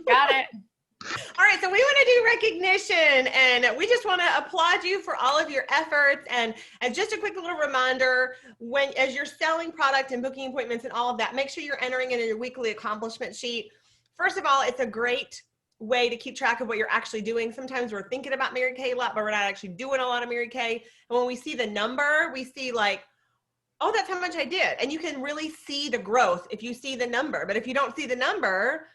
Got it. All right, so we want to do recognition, and we just want to applaud you for all of your efforts. And just a quick little reminder, as you're selling product and booking appointments and all of that, make sure you're entering it in your weekly accomplishment sheet. First of all, it's a great way to keep track of what you're actually doing. Sometimes we're thinking about Mary Kay a lot, but we're not actually doing a lot of Mary Kay. And when we see the number, we see like, oh, that's how much I did. And you can really see the growth if you see the number. But if you don't see the number,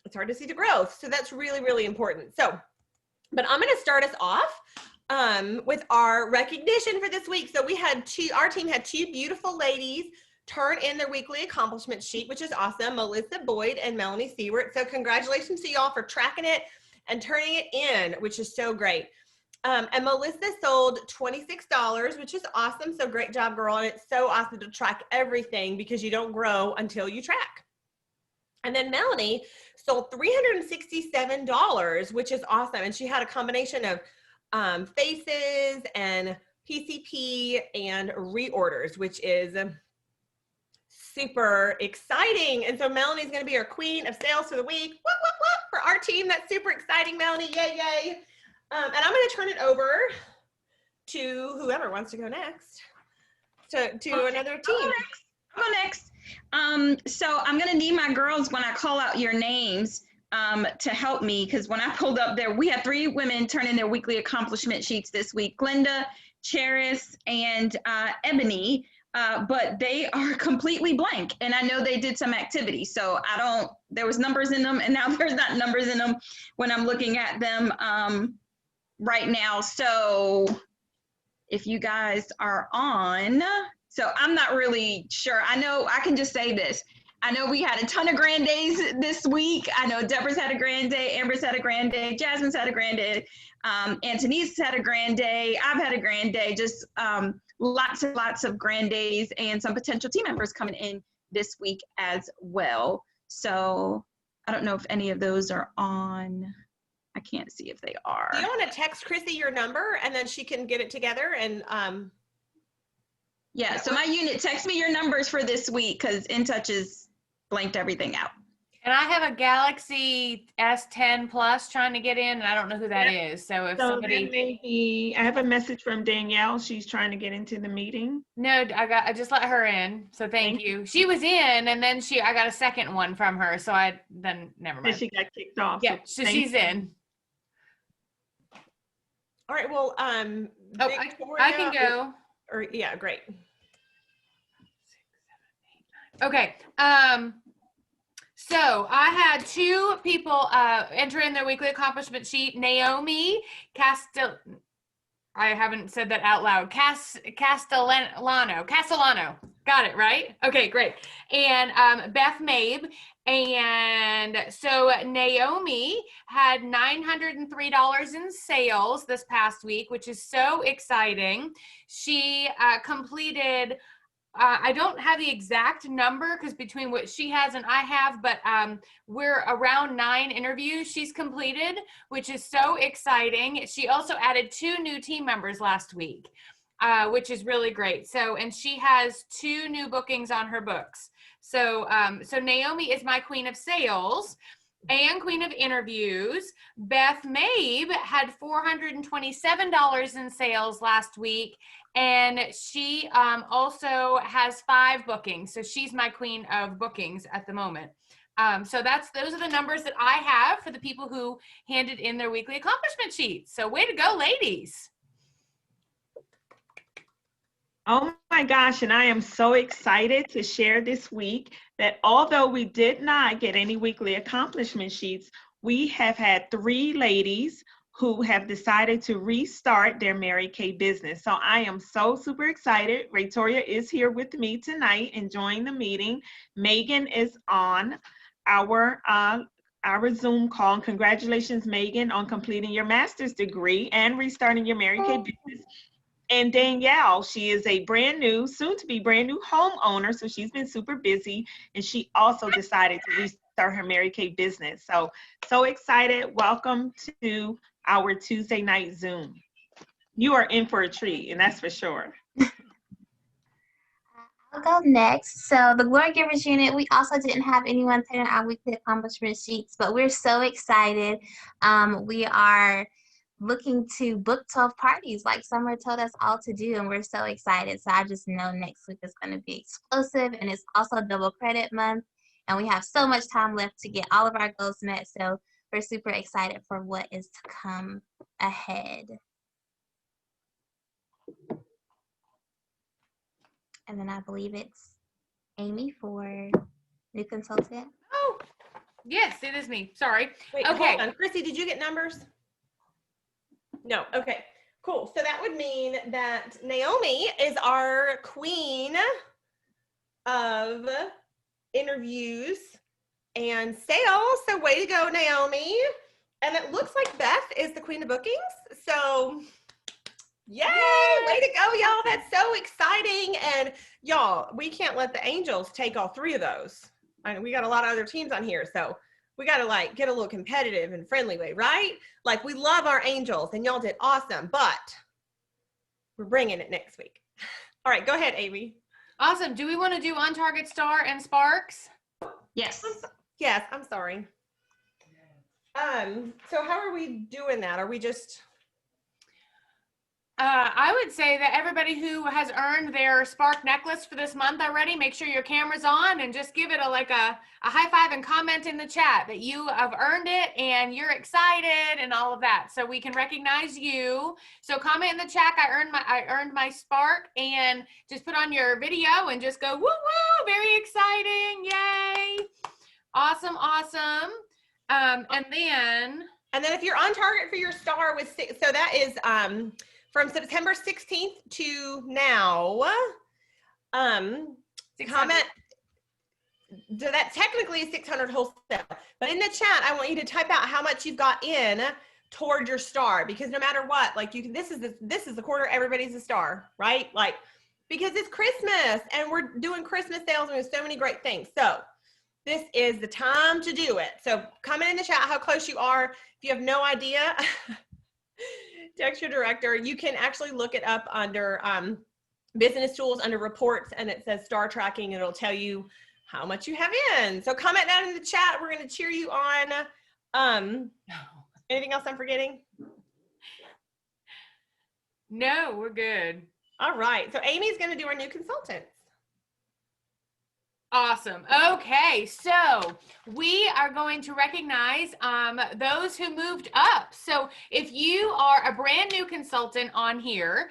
it's hard to see the growth. So that's really, really important. So, but I'm going to start us off with our recognition for this week. So we had our team had two beautiful ladies turn in their weekly accomplishment sheet, which is awesome. Melissa Boyd and Melanie Seward. So congratulations to y'all for tracking it and turning it in, which is so great. And Melissa sold $26, which is awesome. So great job, girl. And it's so awesome to track everything because you don't grow until you track. And then Melanie sold $367, which is awesome. And she had a combination of faces and PCP and reorders, which is super exciting. And so Melanie's going to be our queen of sales for the week. Whoop, whoop, whoop, for our team. That's super exciting, Melanie. Yay, yay. And I'm going to turn it over to whoever wants to go next, to another team. I'll go next. So I'm going to need my girls when I call out your names to help me, because when I pulled up there, we had 3 women turn in their weekly accomplishment sheets this week, Glenda, Cheris, and Ebony, but they are completely blank. And I know they did some activity, so there was numbers in them, and now there's not numbers in them when I'm looking at them right now. So if you guys are on, so I'm not really sure. I know I can just say this. I know we had a ton of grand days this week. I know Deborah's had a grand day, Amber's had a grand day, Jasmine's had a grand day, Antoni's had a grand day, I've had a grand day, just lots and lots of grand days, and some potential team members coming in this week as well. So I don't know if any of those are on. I can't see if they are. Do you want to text Chrissy your number and then she can get it together? And yeah, so my unit, text me your numbers for this week because InTouch has blanked everything out. And I have a Galaxy S10 Plus trying to get in, and I don't know who that is. So if somebody, maybe I have a message from Danielle. She's trying to get into the meeting. No, I just let her in. So thank you. She was in, and then I got a second one from her. So never mind. And she got kicked off. Yeah, so she's in. all right, well, I can go. Yeah, great. Okay. So I had 2 people enter in their weekly accomplishment sheet. Naomi I haven't said that out loud. Castellano. Got it, right? Okay, great. And Beth Mabe. And so Naomi had $903 in sales this past week, which is so exciting. She completed, I don't have the exact number because between what she has and I have, but we're around 9 interviews she's completed, which is so exciting. She also added 2 new team members last week, which is really great. So, and she has 2 new bookings on her books. So, so Naomi is my queen of sales and queen of interviews. Beth Mabe had $427 in sales last week, and she also has 5 bookings. So she's my queen of bookings at the moment. So those are the numbers that I have for the people who handed in their weekly accomplishment sheets. So way to go, ladies. Oh my gosh, and I am so excited to share this week that although we did not get any weekly accomplishment sheets, we have had 3 ladies who have decided to restart their Mary Kay business. So I am so super excited. Raytoria is here with me tonight enjoying the meeting. Megan is on our Zoom call. And congratulations, Megan, on completing your master's degree and restarting your Mary Kay business. And Danielle, she is a soon to be brand new homeowner. So she's been super busy, and she also decided to restart her Mary Kay business. So excited. Welcome to our Tuesday night Zoom. You are in for a treat, and that's for sure. I'll I'll go next. So the Glory Givers Unit, we also didn't have anyone put in our weekly accomplishment sheets, but we're so excited. We are looking to book 12 parties like Summer told us all to do, and we're so excited. So I just know next week is going to be explosive, and it's also double credit month, and we have so much time left to get all of our goals met. So we're super excited for what is to come ahead. And then I believe it's Amy for new consultant. Oh, yes, it is me. Sorry. Wait, Okay. hold on. Chrissy, did you get numbers? No. Okay, cool. So that would mean that Naomi is our queen of interviews and sales. So way to go, Naomi. And it looks like Beth is the queen of bookings. So yay, way to go, y'all. That's so exciting. And y'all, we can't let the Angels take all three of those. I mean, we got a lot of other teams on here, so we got to like get a little competitive and friendly way, right? Like we love our Angels and y'all did awesome, but we're bringing it next week. All right, go ahead, Amy. Awesome. Do we want to do on target star and sparks? Yes. Yes, I'm sorry. So how are we doing that? Are we just... I would say that everybody who has earned their spark necklace for this month already, make sure your camera's on and just give it a high five and comment in the chat that you have earned it and you're excited and all of that, so we can recognize you. So comment in the chat, I earned my spark, and just put on your video and just go woo woo, very exciting, yay, awesome, awesome. And then if you're on target for your star with six, so that is from September 16th to now, comment, so that technically is 600 wholesale, but in the chat, I want you to type out how much you've got in toward your star, because no matter what, like you can, this is the quarter, everybody's a star, right? Like, because it's Christmas and we're doing Christmas sales and there's so many great things. So this is the time to do it. So comment in the chat how close you are. If you have no idea, text your director. You can actually look it up under business tools, under reports, and it says star tracking, and it'll tell you how much you have in. So comment down in the chat. We're going to cheer you on. Anything else I'm forgetting? no, we're good. All right. So Amy's going to do our new consultants. Awesome. Okay, so we are going to recognize those who moved up. So if you are a brand new consultant on here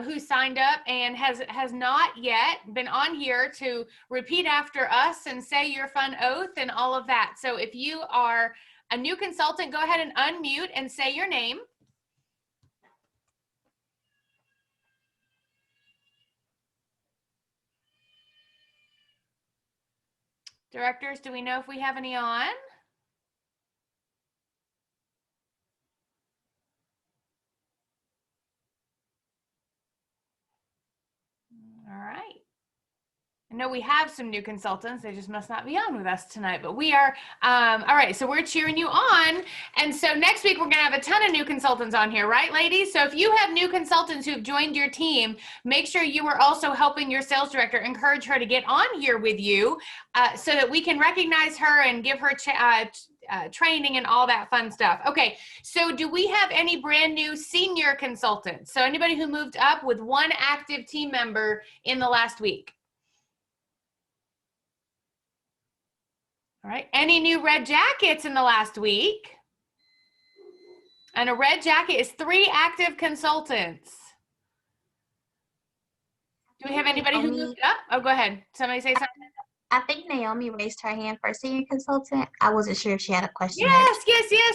who signed up and has not yet been on here to repeat after us and say your fun oath and all of that. So if you are a new consultant, go ahead and unmute and say your name. Directors, do we know if we have any on? All right. I know we have some new consultants. They just must not be on with us tonight, but we are. All right, so we're cheering you on. And so next week, we're going to have a ton of new consultants on here, right, ladies? So if you have new consultants who've joined your team, make sure you are also helping your sales director, encourage her to get on here with you so that we can recognize her and give her training and all that fun stuff. Okay, so do we have any brand new senior consultants? So anybody who moved up with one active team member in the last week? All right, any new red jackets in the last week? And a red jacket is 3 active consultants. Do we have anybody who moved up? Oh, go ahead. Somebody say something. I think Naomi raised her hand for senior consultant. I wasn't sure if she had a question. Yes.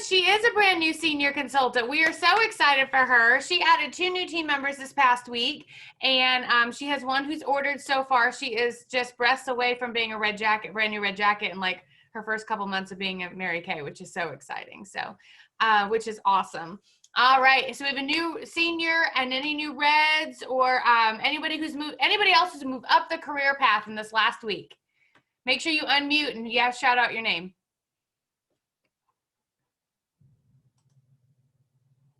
She is a brand new senior consultant. We are so excited for her. She added 2 new team members this past week, and she has one who's ordered so far. She is just breaths away from being a red jacket, brand new red jacket, and like her first couple months of being at Mary Kay, which is so exciting. So, which is awesome. All right, so we have a new senior and any new reds or anybody else who's moved up the career path in this last week. Make sure you unmute and shout out your name.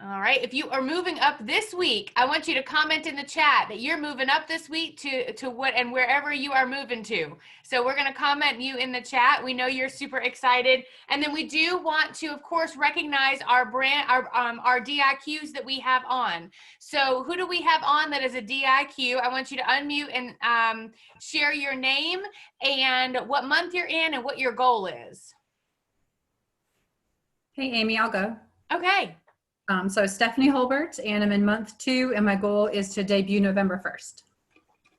All right. If you are moving up this week, I want you to comment in the chat that you're moving up this week to what and wherever you are moving to. So we're going to comment you in the chat. We know you're super excited. And then we do want to, of course, recognize our DIQs that we have on. So who do we have on that is a DIQ? I want you to unmute and share your name and what month you're in and what your goal is. Hey, Amy, I'll go. Okay. So Stephanie Holbert, and I'm in month 2, and my goal is to debut November 1st.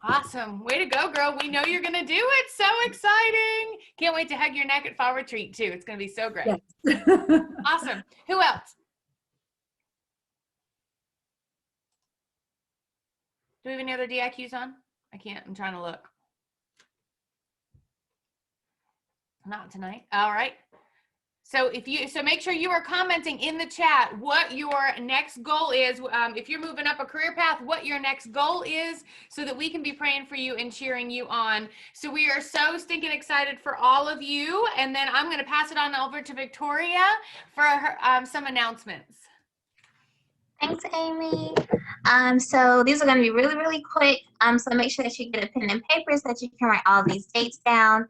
Awesome. Way to go, girl. We know you're going to do it. So exciting. Can't wait to hug your neck at fall retreat, too. It's going to be so great. Yes. Awesome. Who else? Do we have any other DIQs on? I can't. I'm trying to look. Not tonight. All right. So make sure you are commenting in the chat what your next goal is. If you're moving up a career path, what your next goal is, so that we can be praying for you and cheering you on. So we are so stinking excited for all of you. And then I'm going to pass it on over to Victoria for her, some announcements. Thanks, Amy. So these are going to be really, really quick. So make sure that you get a pen and paper so that you can write all these dates down.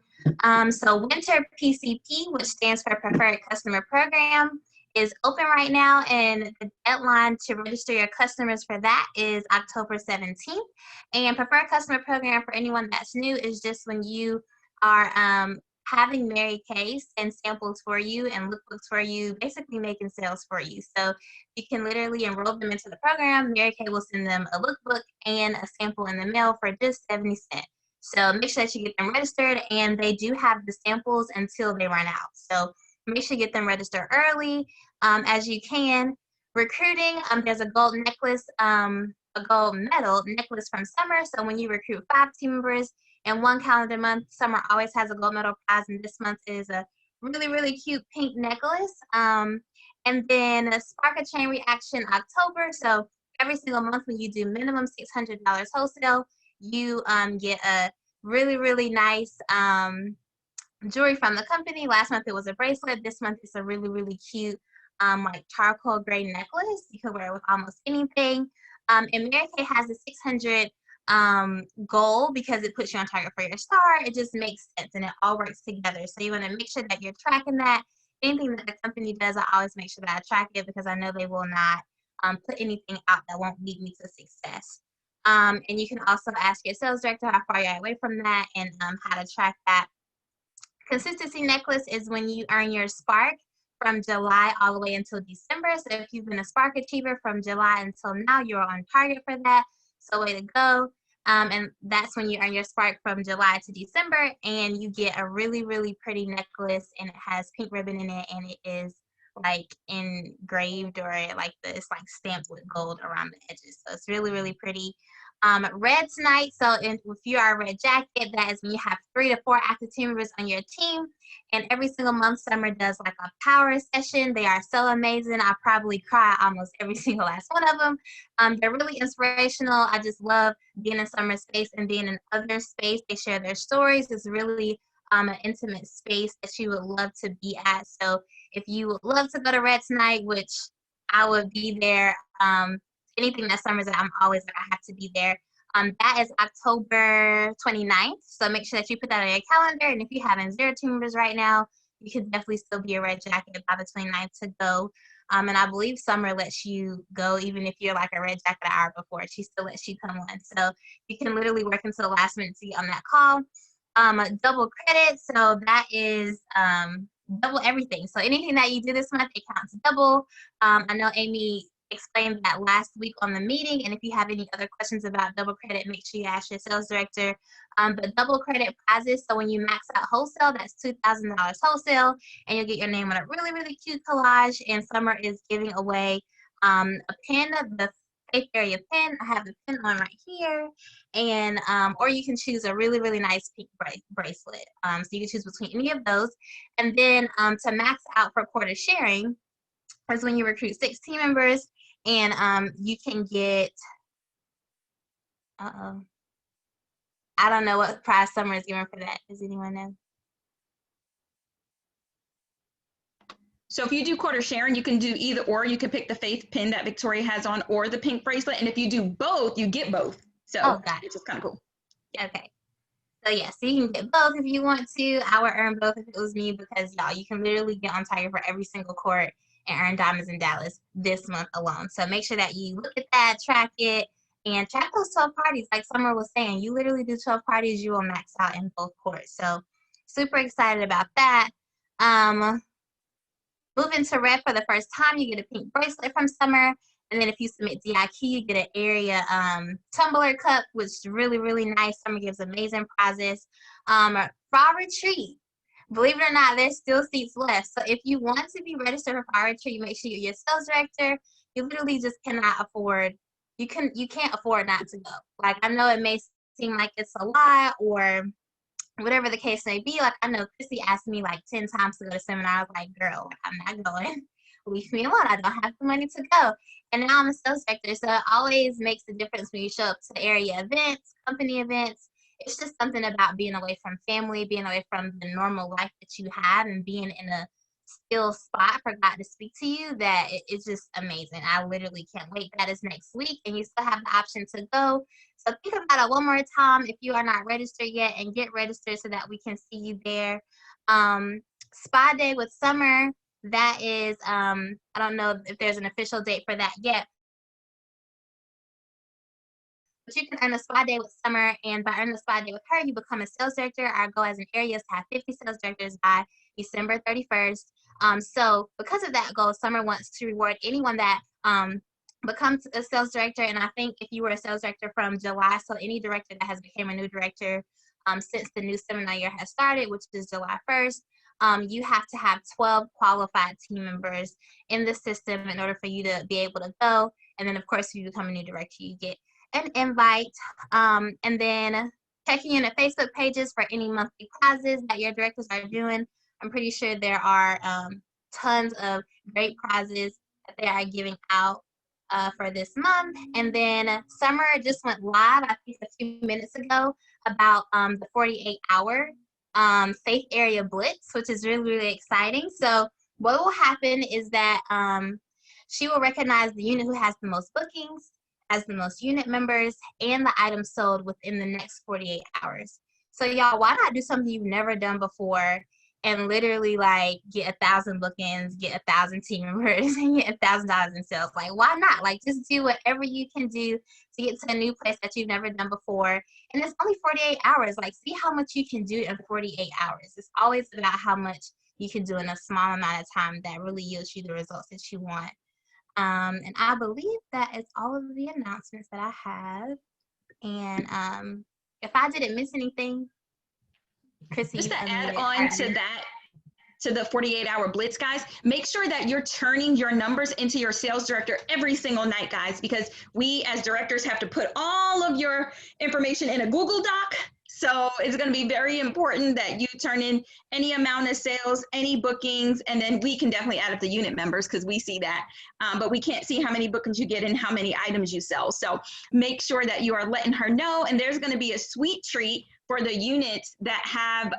So Winter PCP, which stands for Preferred Customer Program, is open right now, and the deadline to register your customers for that is October 17th. And Preferred Customer Program, for anyone that's new, is just when you are having Mary Kay send samples for you and lookbooks for you, basically making sales for you. So you can literally enroll them into the program. Mary Kay will send them a lookbook and a sample in the mail for just 70 cents. So make sure that you get them registered, and they do have the samples until they run out. So make sure you get them registered early as you can. Recruiting, there's a gold necklace, a gold medal necklace from Summer. So when you recruit 5 team members in 1 calendar month, Summer always has a gold medal prize, and this month is a really, really cute pink necklace. And then Spark a Chain Reaction October. So every single month when you do minimum $600 wholesale, you get a really, really nice jewelry from the company. Last month it was a bracelet. This month it's a really, really cute like charcoal gray necklace. You can wear it with almost anything. And Mary Kay has a 600 goal because it puts you on target for your star. It just makes sense and it all works together. So you want to make sure that you're tracking that. Anything that the company does, I always make sure that I track it, because I know they will not put anything out that won't lead me to success. And you can also ask your sales director how far you're away from that and how to track that. Consistency necklace is when you earn your spark from July all the way until December. So if you've been a spark achiever from July until now, you're on target for that. So way to go. And that's when you earn your spark from July to December, and you get a really, really pretty necklace, and it has pink ribbon in it, and it is like engraved, or like it's like stamped with gold around the edges. So it's really, really pretty. Red tonight. So if you are a red jacket, that is when you have 3 to 4 active team members on your team. And every single month, Summer does like a power session. They are so amazing. I probably cry almost every single last one of them. They're really inspirational. I just love being in Summer space and being in other space. They share their stories. It's really an intimate space that you would love to be at. So if you would love to go to Red tonight, which I would be there, anything that Summer's at, I'm always like, I have to be there. That is October 29th. So make sure that you put that on your calendar. And if you haven't 0 team members right now, you can definitely still be a red jacket by the 29th to go. And I believe Summer lets you go even if you're like a red jacket an hour before. She still lets you come on. So you can literally work until the last minute to get on that call. Double credit. So that is double everything. So anything that you do this month, it counts double. I know Amy explained that last week on the meeting, and if you have any other questions about double credit, make sure you ask your sales director. But double credit prizes, so when you max out wholesale, that's $2,000 wholesale, and you'll get your name on a really, really cute collage. And Summer is giving away a pin, the Faith Area pin. I have the pin on right here, and or you can choose a really, really nice pink bracelet. So you can choose between any of those. And then to max out for quarter sharing is when you recruit 6 team members, and you can get, I don't know what prize Summer is giving for that. Does anyone know? So if you do quarter Sharon, you can do either or. You can pick the faith pin that Victoria has on or the pink bracelet. And if you do both, you get both. So Oh, got it. which is kind of cool. Okay. So yeah, so you can get both if you want to. I would earn both if it was me because y'all, you can literally get on Tiger for every single court and earn diamonds in Dallas this month alone. So make sure that you look at that, track it, and track those 12 parties. Like Summer was saying, you literally do 12 parties, you will max out in both courts. So super excited about that. Moving to red for the first time, you get a pink bracelet from Summer. And then if you submit DIQ, you get an area tumbler cup, which is really, really nice. Summer gives amazing prizes. Fall retreat. Believe it or not, there's still seats left. So if you want to be registered for Fall retreat, make sure you're your sales director. You literally just cannot afford, you can't afford not to go. Like, I know it may seem like it's a lot or whatever the case may be. Like, I know Chrissy asked me like 10 times to go to seminar. I was like, girl, I'm not going. Leave me alone. I don't have the money to go. And now I'm a sales director, so it always makes a difference when you show up to area events, company events. It's just something about being away from family, being away from the normal life that you have, and being in a still spot for God to speak to you, that it's just amazing. I literally can't wait. That is next week, and you still have the option to go. So think about it one more time if you are not registered yet, and get registered so that we can see you there. Spa Day with Summer. That is, I don't know if there's an official date for that yet, but you can earn a spa day with Summer, and by earning a spa day with her, you become a sales director. Our goal as an area is to have 50 sales directors by December 31st. So because of that goal, Summer wants to reward anyone that becomes a sales director. And I think if you were a sales director from July, so any director that has become a new director since the new seminar year has started, which is July 1st, you have to have 12 qualified team members in the system in order for you to be able to go. And then, of course, if you become a new director, you get an invite. And then checking in at Facebook pages for any monthly prizes that your directors are doing. I'm pretty sure there are tons of great prizes that they are giving out for this month. And then Summer just went live, I think a few minutes ago, about the 48-hour faith area blitz, which is really, really exciting. So what will happen is that she will recognize the unit who has the most bookings, has the most unit members, and the items sold within the next 48 hours. So y'all, why not do something you've never done before and literally like get 1,000 bookings, get 1,000 team members, and get $1,000 in sales? Like, why not? Like, just do whatever you can do to get to a new place that you've never done before. And it's only 48 hours. Like, see how much you can do in 48 hours. It's always about how much you can do in a small amount of time that really yields you the results that you want. And I believe that is all of the announcements that I have. And if I didn't miss anything, Chrissy, Just you to add unmuted. on to that, to the 48-hour blitz, guys, make sure that you're turning your numbers into your sales director every single night, guys, because we as directors have to put all of your information in a Google Doc. So it's going to be very important that you turn in any amount of sales, any bookings, and then we can definitely add up the unit members because we see that, but we can't see how many bookings you get and how many items you sell. So make sure that you are letting her know, and there's going to be a sweet treat for the units that have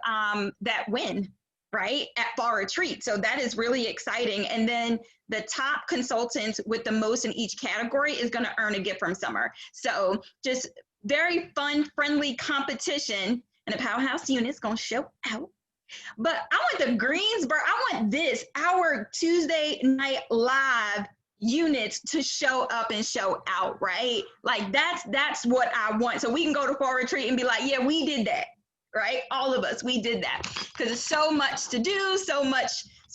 that win, right, at Fall Retreat. So that is really exciting. And then the top consultants with the most in each category is going to earn a gift from Summer. So just very fun, friendly competition, and the powerhouse unit's going to show out. But I want the Greensboro, I want this, our Tuesday night live units to show up and show out, right? Like that's what I want. So we can go to Fall Retreat and be like, yeah, we did that, right? All of us, we did that, because it's so much to do, so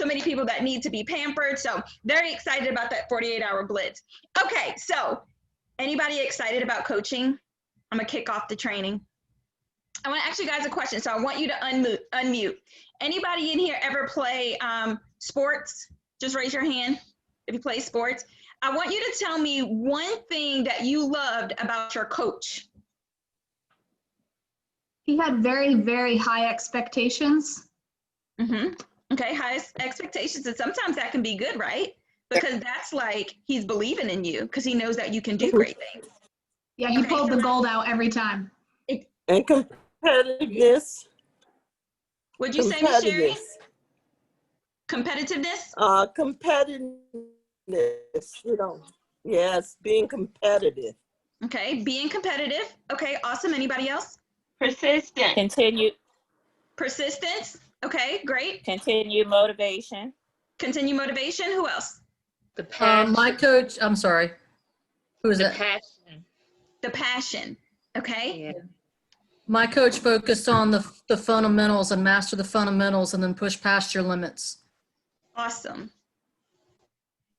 many people that need to be pampered. So very excited about that 48-hour blitz. Okay, so anybody excited about coaching? I'm gonna kick off the training. I want to ask you guys a question, so I want you to unmute. Anybody in here ever play sports? Just raise your hand if you play sports. I want you to tell me one thing that you loved about your coach. He had very, very high expectations. Okay, high expectations, and sometimes that can be good, right? Because that's like he's believing in you because he knows that you can do great things. Yeah, he pulled the gold out every time. And competitiveness. Would you say, Miss Sherry? Competitiveness? Competitiveness, yes, being competitive. Okay, being competitive. Okay, awesome. Anybody else? Persistent. Persistence. Okay, great. Continue motivation. Continue motivation. Who else? The passion. My coach, I'm sorry. Who is The it? passion. The passion. Okay. Yeah. My coach focused on the fundamentals and master the fundamentals and then push past your limits. Awesome.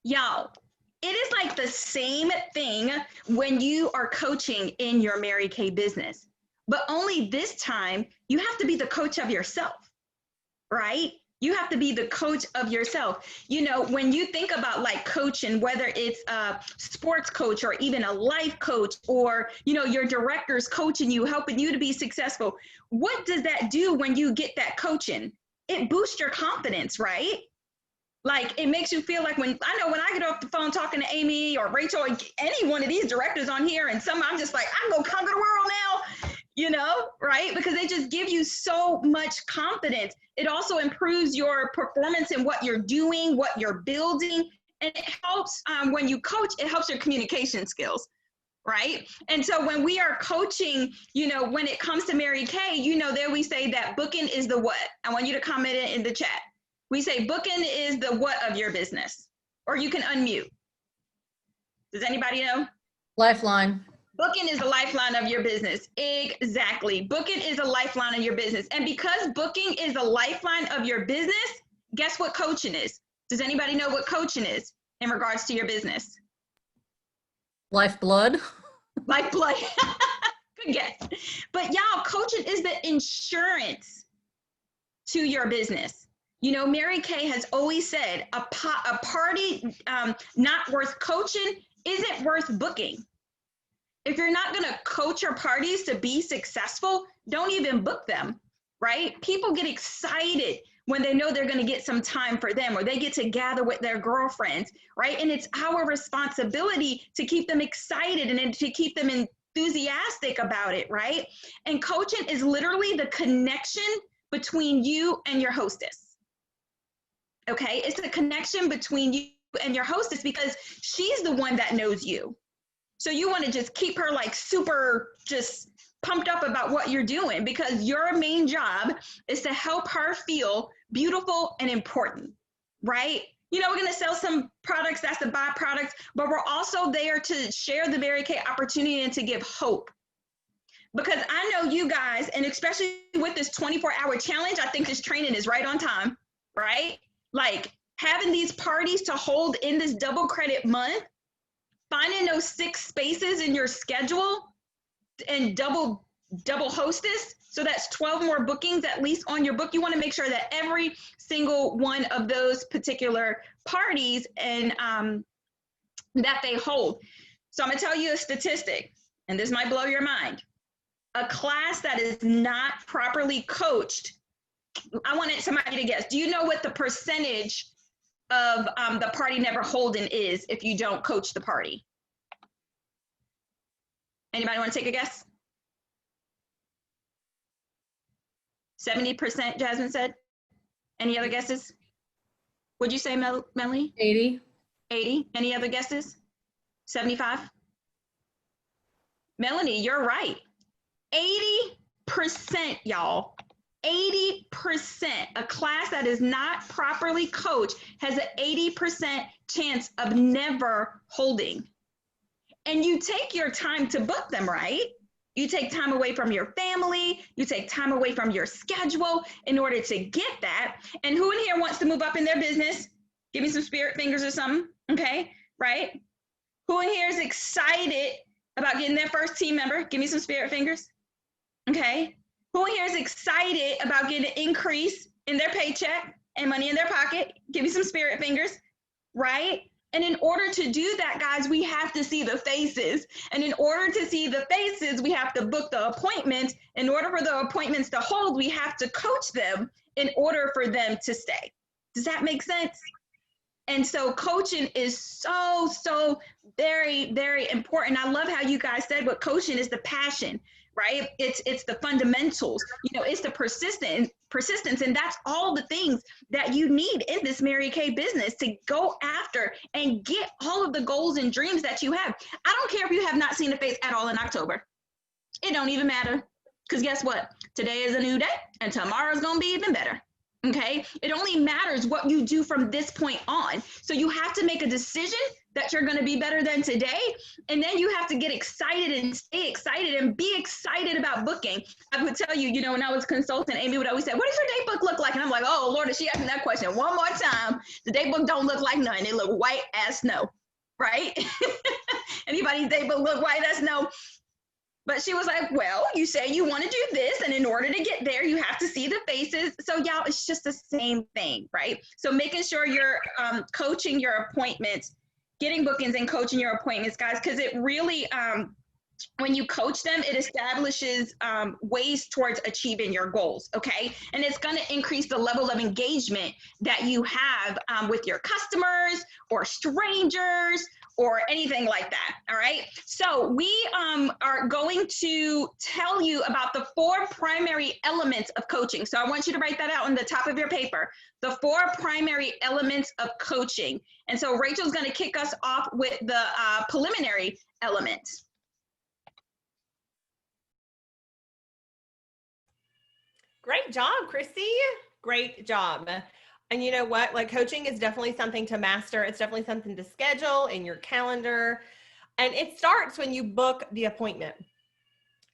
Y'all, it is like the same thing when you are coaching in your Mary Kay business, but only this time you have to be the coach of yourself, right? You have to be the coach of yourself. You know, when you think about like coaching, whether it's a sports coach or even a life coach, or, you know, your director's coaching you, helping you to be successful, what does that do when you get that coaching? It boosts your confidence, right? Like, it makes you feel like when I get off the phone talking to Amy or Rachel, or any one of these directors on here, and I'm just like, I'm gonna conquer the world now, you know, right? Because they just give you so much confidence. It also improves your performance in what you're doing, what you're building, and it helps when you coach, it helps your communication skills, right? And so when we are coaching, you know, when it comes to Mary Kay, you know, there we say that booking is the what. I want you to comment it in the chat. We say booking is the what of your business, or you can unmute. Does anybody know? Lifeline. Booking is the lifeline of your business. Exactly. Booking is a lifeline of your business. And because booking is a lifeline of your business, guess what coaching is? Does anybody know what coaching is in regards to your business? Lifeblood. Lifeblood. Good guess. But y'all, coaching is the insurance to your business. You know, Mary Kay has always said a party not worth coaching isn't worth booking. If you're not going to coach your parties to be successful, don't even book them, right? People get excited when they know they're going to get some time for them, or they get to gather with their girlfriends, right? And it's our responsibility to keep them excited and to keep them enthusiastic about it, right? And coaching is literally the connection between you and your hostess. Okay, it's a connection between you and your hostess because she's the one that knows you. So you want to just keep her like super just pumped up about what you're doing, because your main job is to help her feel beautiful and important, right? You know, we're going to sell some products, that's the byproduct, but we're also there to share the Mary Kay opportunity and to give hope. Because I know you guys, and especially with this 24-hour challenge, I think this training is right on time, right? Like having these parties to hold in this double credit month, finding those 6 spaces in your schedule and double hostess. So that's 12 more bookings at least on your book. You want to make sure that every single one of those particular parties and that they hold. So I'm going to tell you a statistic, and this might blow your mind. A class that is not properly coached, I wanted somebody to guess. Do you know what the percentage of the party never holding is if you don't coach the party? Anybody want to take a guess? 70%, Jasmine said. Any other guesses? What'd you say, Melanie? 80. 80. Any other guesses? 75? Melanie, you're right. 80%, y'all. 80%. A class that is not properly coached has an 80% chance of never holding. And you take your time to book them, right? You take time away from your family. You take time away from your schedule in order to get that. And who in here wants to move up in their business? Give me some spirit fingers or something, okay? Right? Who in here is excited about getting their first team member? Give me some spirit fingers, okay? Who in here is excited about getting an increase in their paycheck and money in their pocket? Give me some spirit fingers, right? And in order to do that, guys, we have to see the faces. And in order to see the faces, we have to book the appointments. In order for the appointments to hold, we have to coach them in order for them to stay. Does that make sense? And so coaching is so very, very important. I love how you guys said what coaching is, the passion, right? It's the fundamentals, it's the persistence. And that's all the things that you need in this Mary Kay business to go after and get all of the goals and dreams that you have. I don't care if you have not seen a face at all in October. It don't even matter. Because guess what? Today is a new day and tomorrow's going to be even better. Okay. It only matters what you do from this point on. So you have to make a decision that you're going to be better than today. And then you have to get excited and stay excited and be excited about booking. I would tell you, when I was consulting, Amy would always say, what does your date book look like? And I'm like, oh Lord, is she asking that question one more time? The date book don't look like nothing. It look white as snow, right? Anybody's date book look white as snow? But she was like, well, you say you want to do this, and in order to get there, you have to see the faces. So y'all, it's just the same thing, right? So making sure you're coaching your appointments, getting bookings and coaching your appointments, guys, because it really, when you coach them, it establishes ways towards achieving your goals, okay? And it's going to increase the level of engagement that you have with your customers or strangers or anything like that, all right? So we are going to tell you about the 4 primary elements of coaching. So I want you to write that out on the top of your paper, the 4 primary elements of coaching. And so Rachel's gonna kick us off with the preliminary elements. Great job, Chrissy. Great job. And you know what? Like, coaching is definitely something to master. It's definitely something to schedule in your calendar. And it starts when you book the appointment.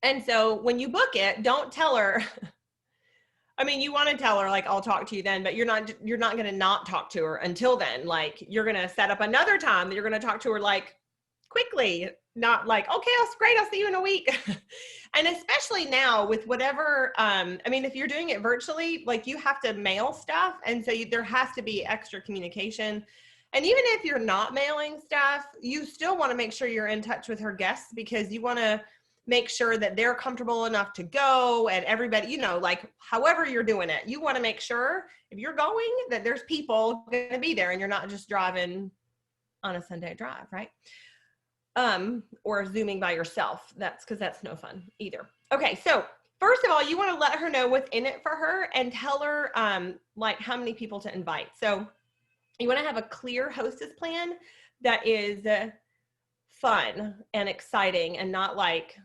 And so when you book it, don't tell her, I mean, you want to tell her, like, I'll talk to you then, but you're not going to not talk to her until then. Like, you're going to set up another time that you're going to talk to her, like, quickly, not like, okay, that's great, I'll see you in a week. And especially now with whatever, I mean, if you're doing it virtually, like, you have to mail stuff. And so there has to be extra communication. And even if you're not mailing stuff, you still want to make sure you're in touch with her guests, because you want to make sure that they're comfortable enough to go, and everybody, like, however you're doing it, you want to make sure if you're going that there's people going to be there and you're not just driving on a Sunday drive, right? Or zooming by yourself. Because that's no fun either. Okay. So first of all, you want to let her know what's in it for her and tell her, like, how many people to invite. So you want to have a clear hostess plan that is fun and exciting, and not like,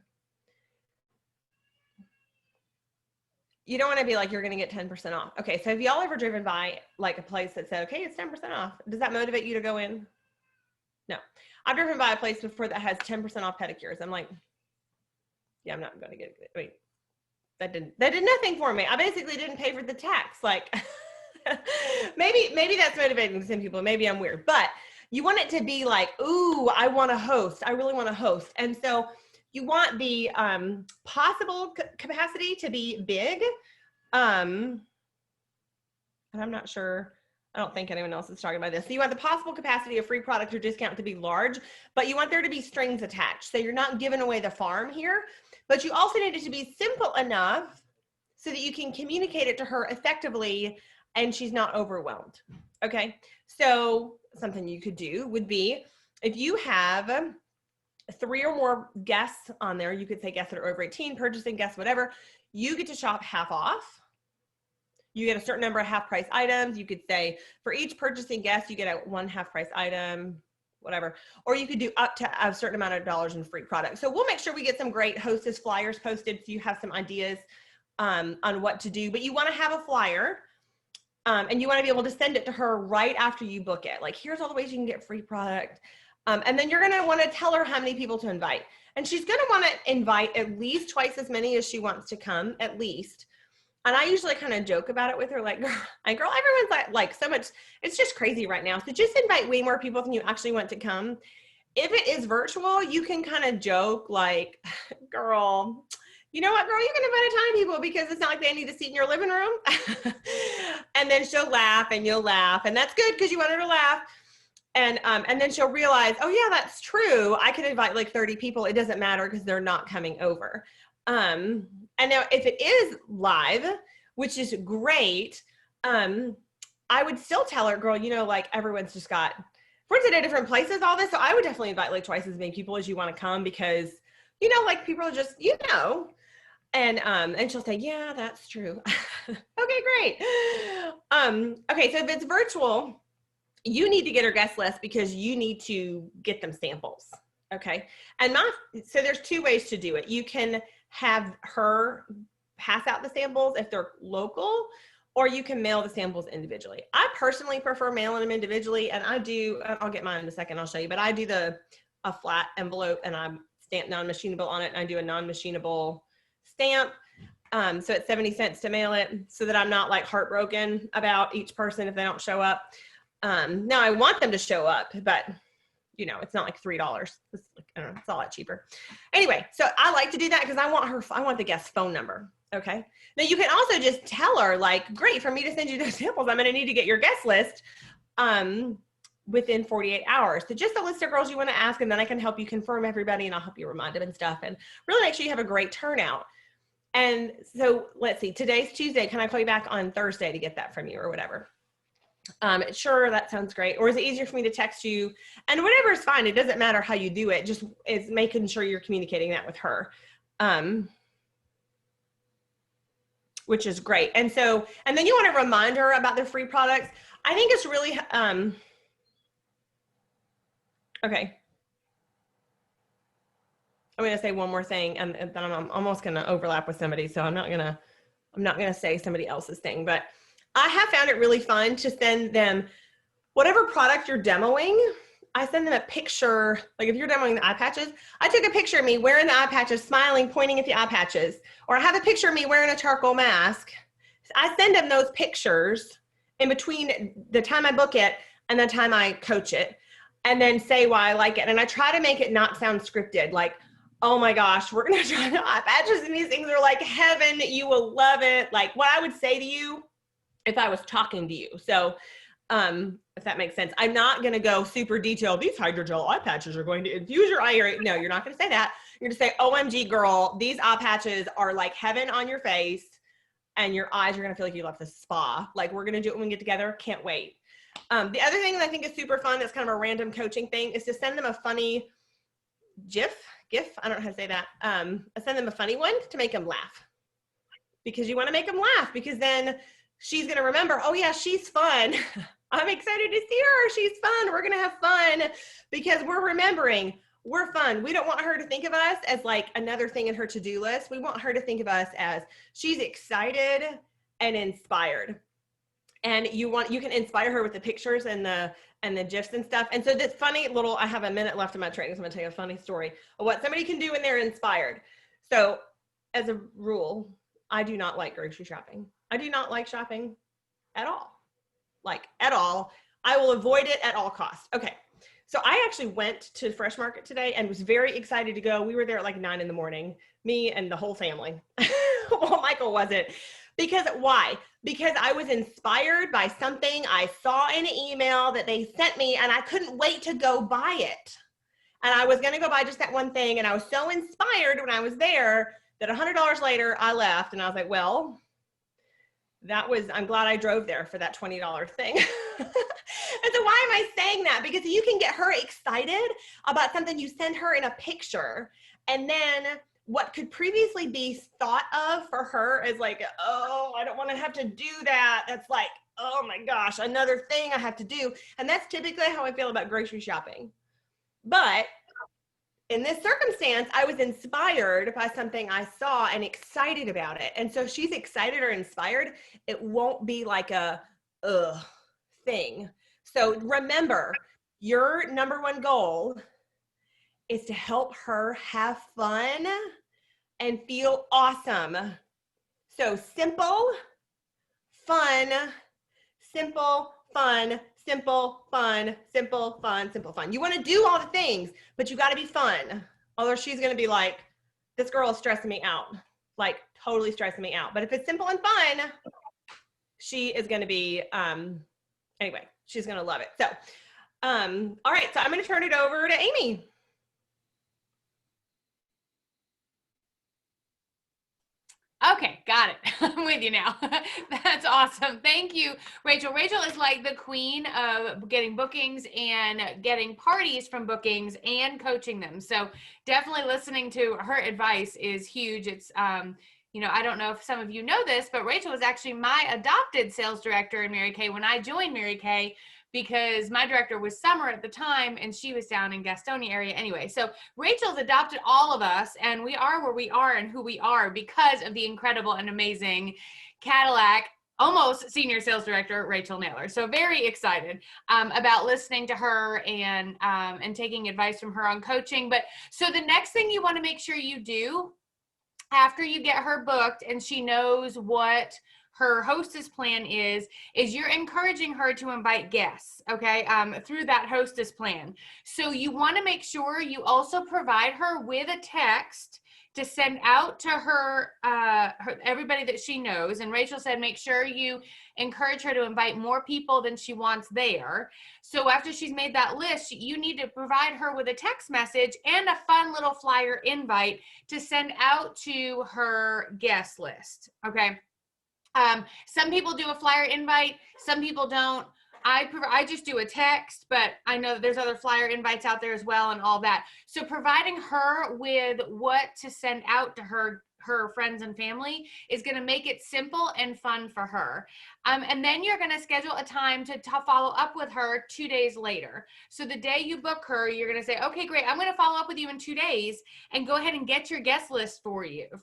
you don't want to be like, you're going to get 10% off. Okay. So have y'all ever driven by like a place that said, okay, it's 10% off? Does that motivate you to go in? No. I've driven by a place before that has 10% off pedicures. I'm like, yeah, I'm not going to get it. Wait, that did nothing for me. I basically didn't pay for the tax. Like, maybe that's motivating to some people. Maybe I'm weird, but you want it to be like, ooh, I want to host. I really want to host. And so you want the possible capacity to be big. And I'm not sure. I don't think anyone else is talking about this. So you want the possible capacity of free product or discount to be large, but you want there to be strings attached. So you're not giving away the farm here, but you also need it to be simple enough so that you can communicate it to her effectively and she's not overwhelmed. Okay. So something you could do would be, if you have 3 or more guests on there, you could say guests that are over 18, purchasing guests, whatever, you get to shop half off. You get a certain number of half price items. You could say for each purchasing guest, you get 1 half price item, whatever. Or you could do up to a certain amount of dollars in free product. So we'll make sure we get some great hostess flyers posted so you have some ideas on what to do. But you want to have a flyer and you want to be able to send it to her right after you book it. Like, here's all the ways you can get free product. And then you're going to want to tell her how many people to invite. And she's going to want to invite at least twice as many as she wants to come, at least. And I usually kind of joke about it with her, like, girl, everyone's like so much, it's just crazy right now. So just invite way more people than you actually want to come. If it is virtual, you can kind of joke like, girl, you know what, girl, you can invite a ton of people because it's not like they need a seat in your living room. And then she'll laugh and you'll laugh. And that's good because you want her to laugh. And then she'll realize, oh yeah, that's true. I could invite like 30 people. It doesn't matter because they're not coming over. And now if it is live, which is great, I would still tell her, girl, like everyone's just got friends at different places, all this. So I would definitely invite like twice as many people as you want to come because, like people are just, and she'll say, yeah, that's true. Okay, great. Okay. So if it's virtual, you need to get her guest list because you need to get them samples. Okay. And so there's two ways to do it. You can have her pass out the samples if they're local, or you can mail the samples individually. I personally prefer mailing them individually, and I'll get mine in a second, I'll show you, but I do a flat envelope and I stamp non-machinable on it, and I do a non-machinable stamp. So it's 70 cents to mail it so that I'm not like heartbroken about each person if they don't show up. Now I want them to show up, but it's not like $3. It's like, I don't know, it's a lot cheaper. Anyway, so I like to do that because I want the guest phone number. Okay. Now you can also just tell her like, great, for me to send you those samples, I'm going to need to get your guest list within 48 hours. So just a list of girls you want to ask, and then I can help you confirm everybody and I'll help you remind them and stuff, and really make sure you have a great turnout. And so let's see, today's Tuesday. Can I call you back on Thursday to get that from you or whatever? Sure, that sounds great. Or is it easier for me to text you? And whatever is fine. It doesn't matter how you do it. Just is making sure you're communicating that with her. Which is great. And then you want to remind her about the free products. I think it's really, okay. I'm going to say one more thing, and then I'm almost going to overlap with somebody. So I'm not going to say somebody else's thing, but I have found it really fun to send them whatever product you're demoing. I send them a picture. Like if you're demoing the eye patches, I took a picture of me wearing the eye patches, smiling, pointing at the eye patches, or I have a picture of me wearing a charcoal mask. I send them those pictures in between the time I book it and the time I coach it, and then say why I like it. And I try to make it not sound scripted. Like, oh my gosh, we're going to try the eye patches and these things are like heaven. You will love it. Like what I would say to you if I was talking to you. So if that makes sense, I'm not going to go super detailed. These hydrogel eye patches are going to infuse your eye area. No, you're not going to say that. You're going to say, OMG girl, these eye patches are like heaven on your face and your eyes are going to feel like you left the spa. Like we're going to do it when we get together. Can't wait. The other thing that I think is super fun, that's kind of a random coaching thing, is to send them a funny GIF. I don't know how to say that. I send them a funny one to make them laugh, because you want to make them laugh, because then she's going to remember, oh yeah, she's fun. I'm excited to see her. She's fun. We're going to have fun because we're remembering we're fun. We don't want her to think of us as like another thing in her to-do list. We want her to think of us as she's excited and inspired. And you can inspire her with the pictures and the GIFs and stuff. And so this funny little, I have a minute left in my training, so I'm going to tell you a funny story of what somebody can do when they're inspired. So as a rule, I do not like grocery shopping. I do not like shopping at all. Like at all. I will avoid it at all costs. Okay. So I actually went to Fresh Market today and was very excited to go. We were there at like 9 in the morning, me and the whole family. Well, Michael wasn't. Because why? Because I was inspired by something I saw in an email that they sent me, and I couldn't wait to go buy it. And I was going to go buy just that one thing. And I was so inspired when I was there that $100 later I left, and I was like, well, I'm glad I drove there for that $20 thing. And so why am I saying that? Because you can get her excited about something you send her in a picture, and then what could previously be thought of for her as like, oh, I don't want to have to do that. That's like, oh my gosh, another thing I have to do. And that's typically how I feel about grocery shopping. But in this circumstance, I was inspired by something I saw and excited about it. And so if she's excited or inspired, it won't be like a thing. So remember, your number one goal is to help her have fun and feel awesome. So simple, fun, simple, fun, simple, fun, simple, fun, simple, fun. You want to do all the things, but you got to be fun. Or she's going to be like, this girl is stressing me out, like totally stressing me out. But if it's simple and fun, she is going to be, anyway, she's going to love it. So, all right, so I'm going to turn it over to Amy. Okay, got it. I'm with you now. That's awesome. Thank you, Rachel. Rachel is like the queen of getting bookings and getting parties from bookings and coaching them. So definitely listening to her advice is huge. It's, I don't know if some of you know this, but Rachel was actually my adopted sales director in Mary Kay when I joined Mary Kay, because my director was Summer at the time and she was down in Gastonia area anyway. So Rachel's adopted all of us, and we are where we are and who we are because of the incredible and amazing Cadillac almost senior sales director Rachel Naylor. So very excited about listening to her and taking advice from her on coaching. But so the next thing you want to make sure you do after you get her booked and she knows what her hostess plan is you're encouraging her to invite guests, okay, through that hostess plan. So you want to make sure you also provide her with a text to send out to her, everybody that she knows. And Rachel said, make sure you encourage her to invite more people than she wants there. So after she's made that list, you need to provide her with a text message and a fun little flyer invite to send out to her guest list, okay? Some people do a flyer invite, some people don't. I just do a text, but I know that there's other flyer invites out there as well and all that. So providing her with what to send out to her friends and family is going to make it simple and fun for her. And then you're going to schedule a time to follow up with her 2 days later. So the day you book her, you're going to say, okay, great, I'm going to follow up with you in 2 days and go ahead and get your guest list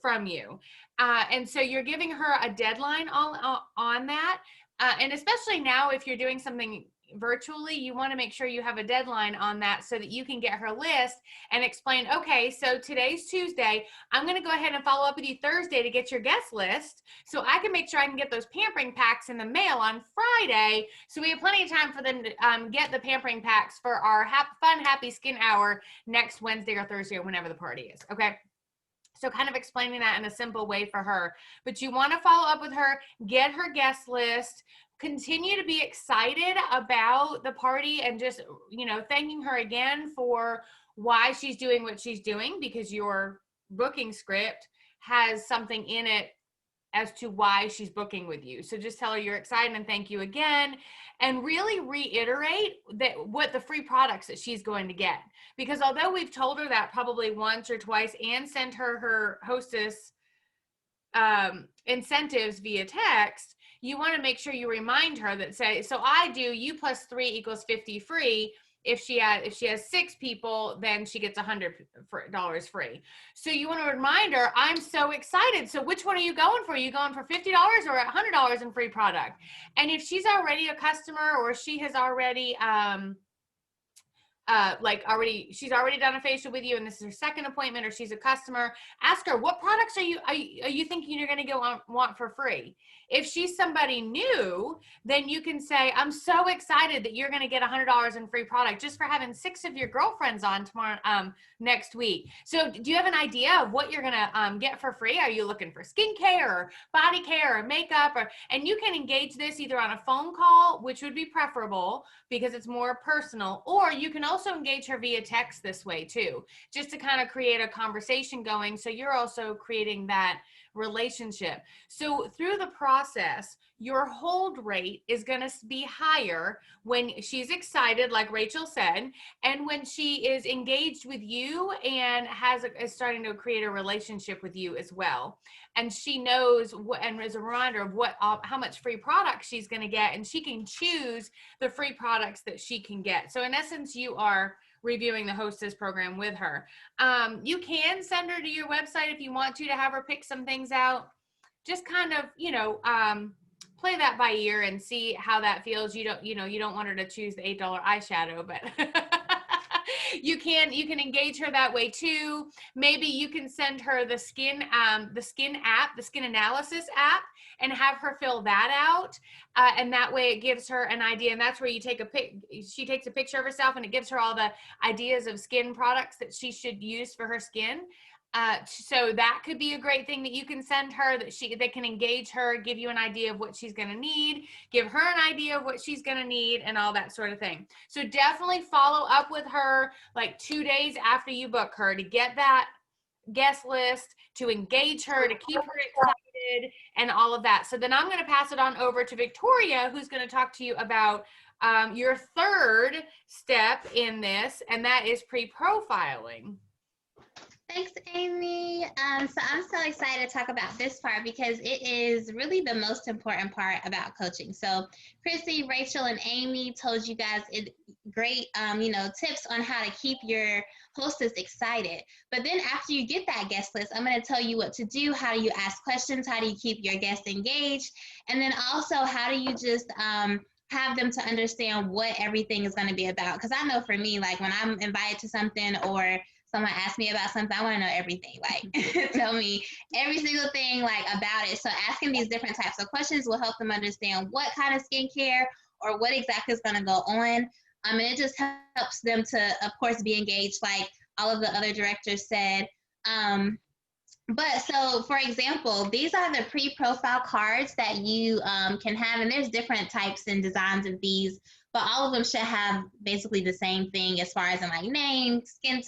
from you. And so you're giving her a deadline on that. And especially now, if you're doing something virtually, you want to make sure you have a deadline on that so that you can get her list and explain, okay, so today's Tuesday, I'm going to go ahead and follow up with you Thursday to get your guest list so I can make sure I can get those pampering packs in the mail on Friday. So we have plenty of time for them to get the pampering packs for our fun, happy skin hour next Wednesday or Thursday or whenever the party is. Okay. So kind of explaining that in a simple way for her. But you want to follow up with her, get her guest list, continue to be excited about the party and just, thanking her again for why she's doing what she's doing, because your booking script has something in it as to why she's booking with you. So just tell her you're excited and thank you again, and really reiterate that what the free products that she's going to get. Because although we've told her that probably once or twice and sent her hostess incentives via text, you want to make sure you remind her that so I do U plus 3 equals 50 free. If she has 6 people, then she gets $100 free. So you want to remind her, I'm so excited. So which one are you going for? Are you going for $50 or $100 in free product? And if she's already a customer or she has already she's already done a facial with you and this is her second appointment, or she's a customer, ask her, what products are you thinking you're going to want for free? If she's somebody new, then you can say, I'm so excited that you're going to get $100 in free product just for having 6 of your girlfriends on tomorrow, next week. So do you have an idea of what you're going to get for free? Are you looking for skincare or body care or makeup? And you can engage this either on a phone call, which would be preferable because it's more personal, or you can also engage her via text this way too, just to kind of create a conversation going. So you're also creating that relationship. So through the process, your hold rate is going to be higher when she's excited, like Rachel said, and when she is engaged with you and is starting to create a relationship with you as well. And she knows and is a reminder of how much free product she's going to get, and she can choose the free products that she can get. So in essence, you are reviewing the hostess program with her. You can send her to your website if you want to have her pick some things out. Just kind of, play that by ear and see how that feels. You don't want her to choose the $8 eyeshadow, but you can engage her that way too. Maybe you can send her the skin analysis app, and have her fill that out. And that way it gives her an idea. And that's where she takes a picture of herself and it gives her all the ideas of skin products that she should use for her skin. So that could be a great thing that you can send her, that can engage her, give you an idea of what she's going to need, give her an idea of what she's going to need, and all that sort of thing. So definitely follow up with her like 2 days after you book her to get that guest list, to engage her, to keep her excited, and all of that. So then I'm going to pass it on over to Victoria, who's going to talk to you about your third step in this, and that is pre-profiling. Thanks, Amy. So I'm so excited to talk about this part because it is really the most important part about coaching. So Chrissy, Rachel, and Amy told you guys great, tips on how to keep your hostess excited. But then after you get that guest list, I'm going to tell you what to do. How do you ask questions? How do you keep your guests engaged? And then also, how do you just have them to understand what everything is going to be about? Because I know for me, like when I'm invited to something or someone asks me about something, I want to know everything. Like, tell me every single thing like about it. So asking these different types of questions will help them understand what kind of skincare or what exactly is going to go on. And it just helps them to, of course, be engaged, like all of the other directors said. But so, for example, these are the pre-profile cards that you can have, and there's different types and designs of these, but all of them should have basically the same thing as far as in like name, skin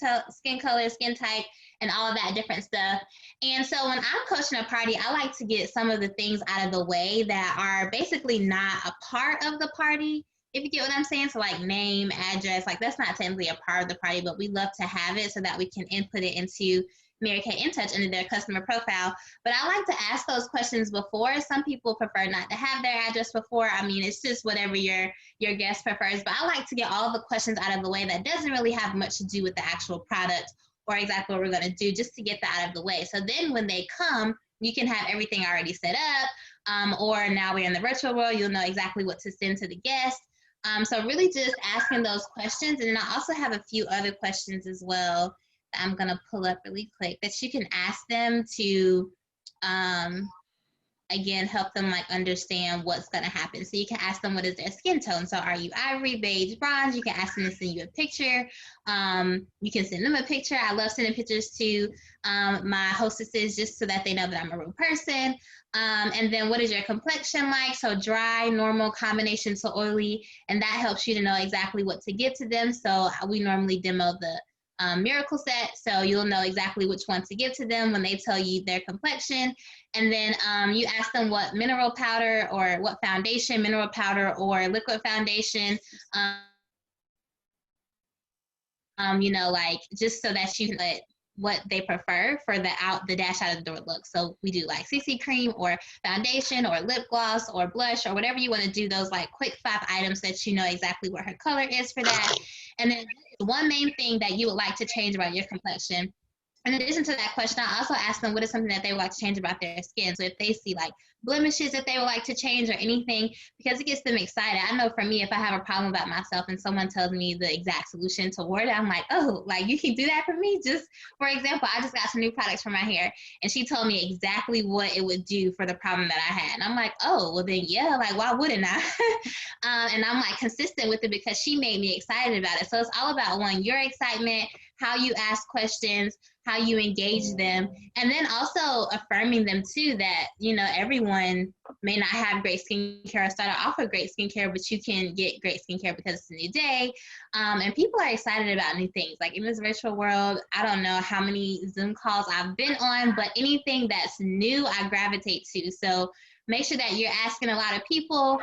color, skin type, and all of that different stuff. And so when I'm coaching a party, I like to get some of the things out of the way that are basically not a part of the party, if you get what I'm saying. So like name, address, like that's not technically a part of the party, but we love to have it so that we can input it into Mary Kay In Touch under their customer profile. But I like to ask those questions before. Some people prefer not to have their address before. I mean, it's just whatever your guest prefers. But I like to get all the questions out of the way that doesn't really have much to do with the actual product or exactly what we're going to do, just to get that out of the way. So then when they come, you can have everything already set up. Or now we're in the virtual world, you'll know exactly what to send to the guest. So really just asking those questions. And then I also have a few other questions as well I'm going to pull up really quick that you can ask them to, again, help them like understand what's going to happen. So you can ask them, what is their skin tone? So are you ivory, beige, bronze? You can ask them to send you a picture. You can send them a picture. I love sending pictures to my hostesses just so that they know that I'm a real person. And then what is your complexion like? So dry, normal, combination to oily. And that helps you to know exactly what to give to them. So we normally demo the miracle set, so you'll know exactly which one to give to them when they tell you their complexion. And then you ask them what mineral powder or what foundation, mineral powder or liquid foundation, like just so that you can let what they prefer for the dash out of the door look. So we do like CC cream or foundation or lip gloss or blush or whatever you want to do, those like quick 5 items that you know exactly what her color is for that. And then one main thing that you would like to change about your complexion. In addition to that question, I also ask them what is something that they would like to change about their skin. So if they see like blemishes that they would like to change or anything, because it gets them excited. I know for me, if I have a problem about myself and someone tells me the exact solution toward it, I'm like, oh, like you can do that for me? Just for example, I just got some new products for my hair and she told me exactly what it would do for the problem that I had. And I'm like, oh, well then, yeah, like why wouldn't I? And I'm like consistent with it because she made me excited about it. So it's all about one, your excitement, how you ask questions, how you engage them, and then also affirming them too that, everyone may not have great skincare or start off with great skincare, but you can get great skincare because it's a new day. And people are excited about new things. Like in this virtual world, I don't know how many Zoom calls I've been on, but anything that's new, I gravitate to. So make sure that you're asking a lot of people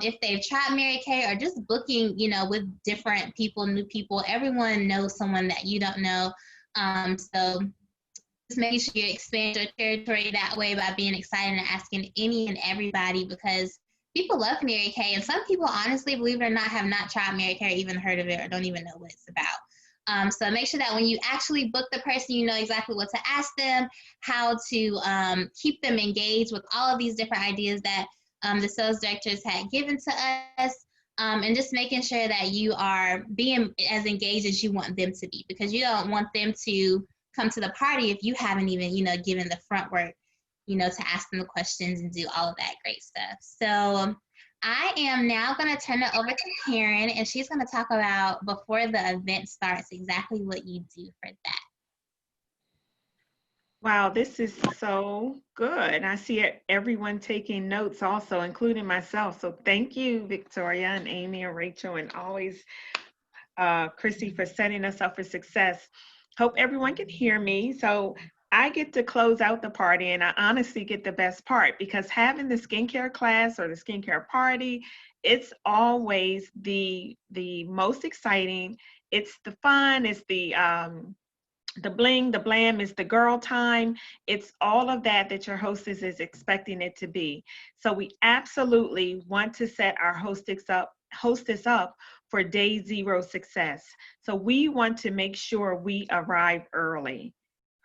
if they've tried Mary Kay or just booking, with different people, new people. Everyone knows someone that you don't know. So just making sure you expand your territory that way by being excited and asking any and everybody, because people love Mary Kay. And some people, honestly, believe it or not, have not tried Mary Kay or even heard of it or don't even know what it's about. So make sure that when you actually book the person, you know exactly what to ask them, how to keep them engaged with all of these different ideas that the sales directors had given to us, and just making sure that you are being as engaged as you want them to be, because you don't want them to come to the party if you haven't even, given the front work, to ask them the questions and do all of that great stuff. So I am now going to turn it over to Karen, and she's going to talk about, before the event starts, exactly what you do for that. Wow, this is so good. I see everyone taking notes also, including myself. So thank you, Victoria and Amy and Rachel, and always Chrissy, for setting us up for success. Hope everyone can hear me. So I get to close out the party, and I honestly get the best part because having the skincare class or the skincare party, it's always the most exciting. It's the fun, it's the bling, the blam, is the girl time. It's all of that that your hostess is expecting it to be. So we absolutely want to set our hostess up for day zero success. So we want to make sure we arrive early,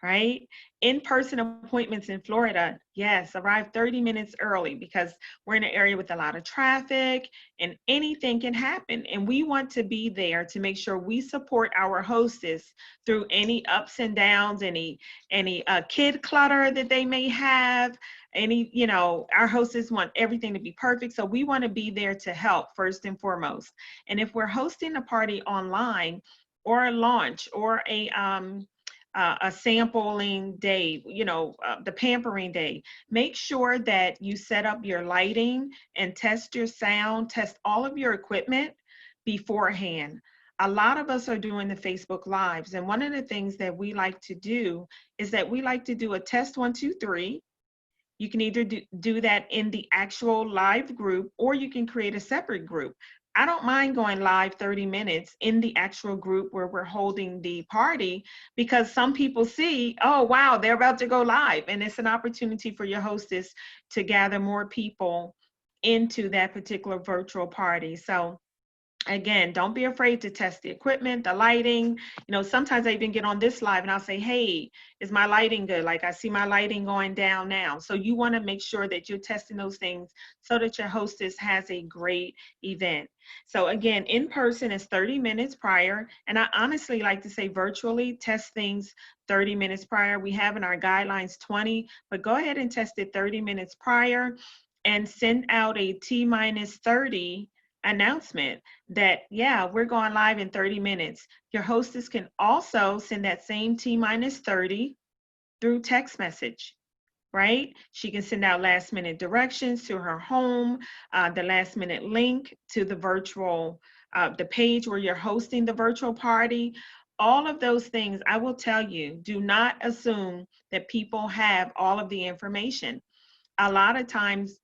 right? In-person appointments in Florida, yes, arrive 30 minutes early because we're in an area with a lot of traffic and anything can happen. And we want to be there to make sure we support our hostess through any ups and downs, any kid clutter that they may have, our hostess want everything to be perfect. So we want to be there to help first and foremost. And if we're hosting a party online or a launch or a sampling day, the pampering day, make sure that you set up your lighting and test your sound, test all of your equipment beforehand. A lot of us are doing the Facebook Lives. And one of the things that we like to do is that we like to do a test 1, 2, 3. You can either do that in the actual live group or you can create a separate group. I don't mind going live 30 minutes in the actual group where we're holding the party because some people see, oh, wow, they're about to go live. And it's an opportunity for your hostess to gather more people into that particular virtual party. So again, don't be afraid to test the equipment, the lighting. Sometimes I even get on this live and I'll say, hey, is my lighting good? Like I see my lighting going down now. So you want to make sure that you're testing those things so that your hostess has a great event. So again, in person is 30 minutes prior. And I honestly like to say virtually test things 30 minutes prior. We have in our guidelines 20, but go ahead and test it 30 minutes prior and send out a T-30 announcement that, yeah, we're going live in 30 minutes. Your hostess can also send that same T-30 through text message, right? She can send out last minute directions to her home, the last minute link to the virtual, the page where you're hosting the virtual party. All of those things, I will tell you, do not assume that people have all of the information. A lot of times,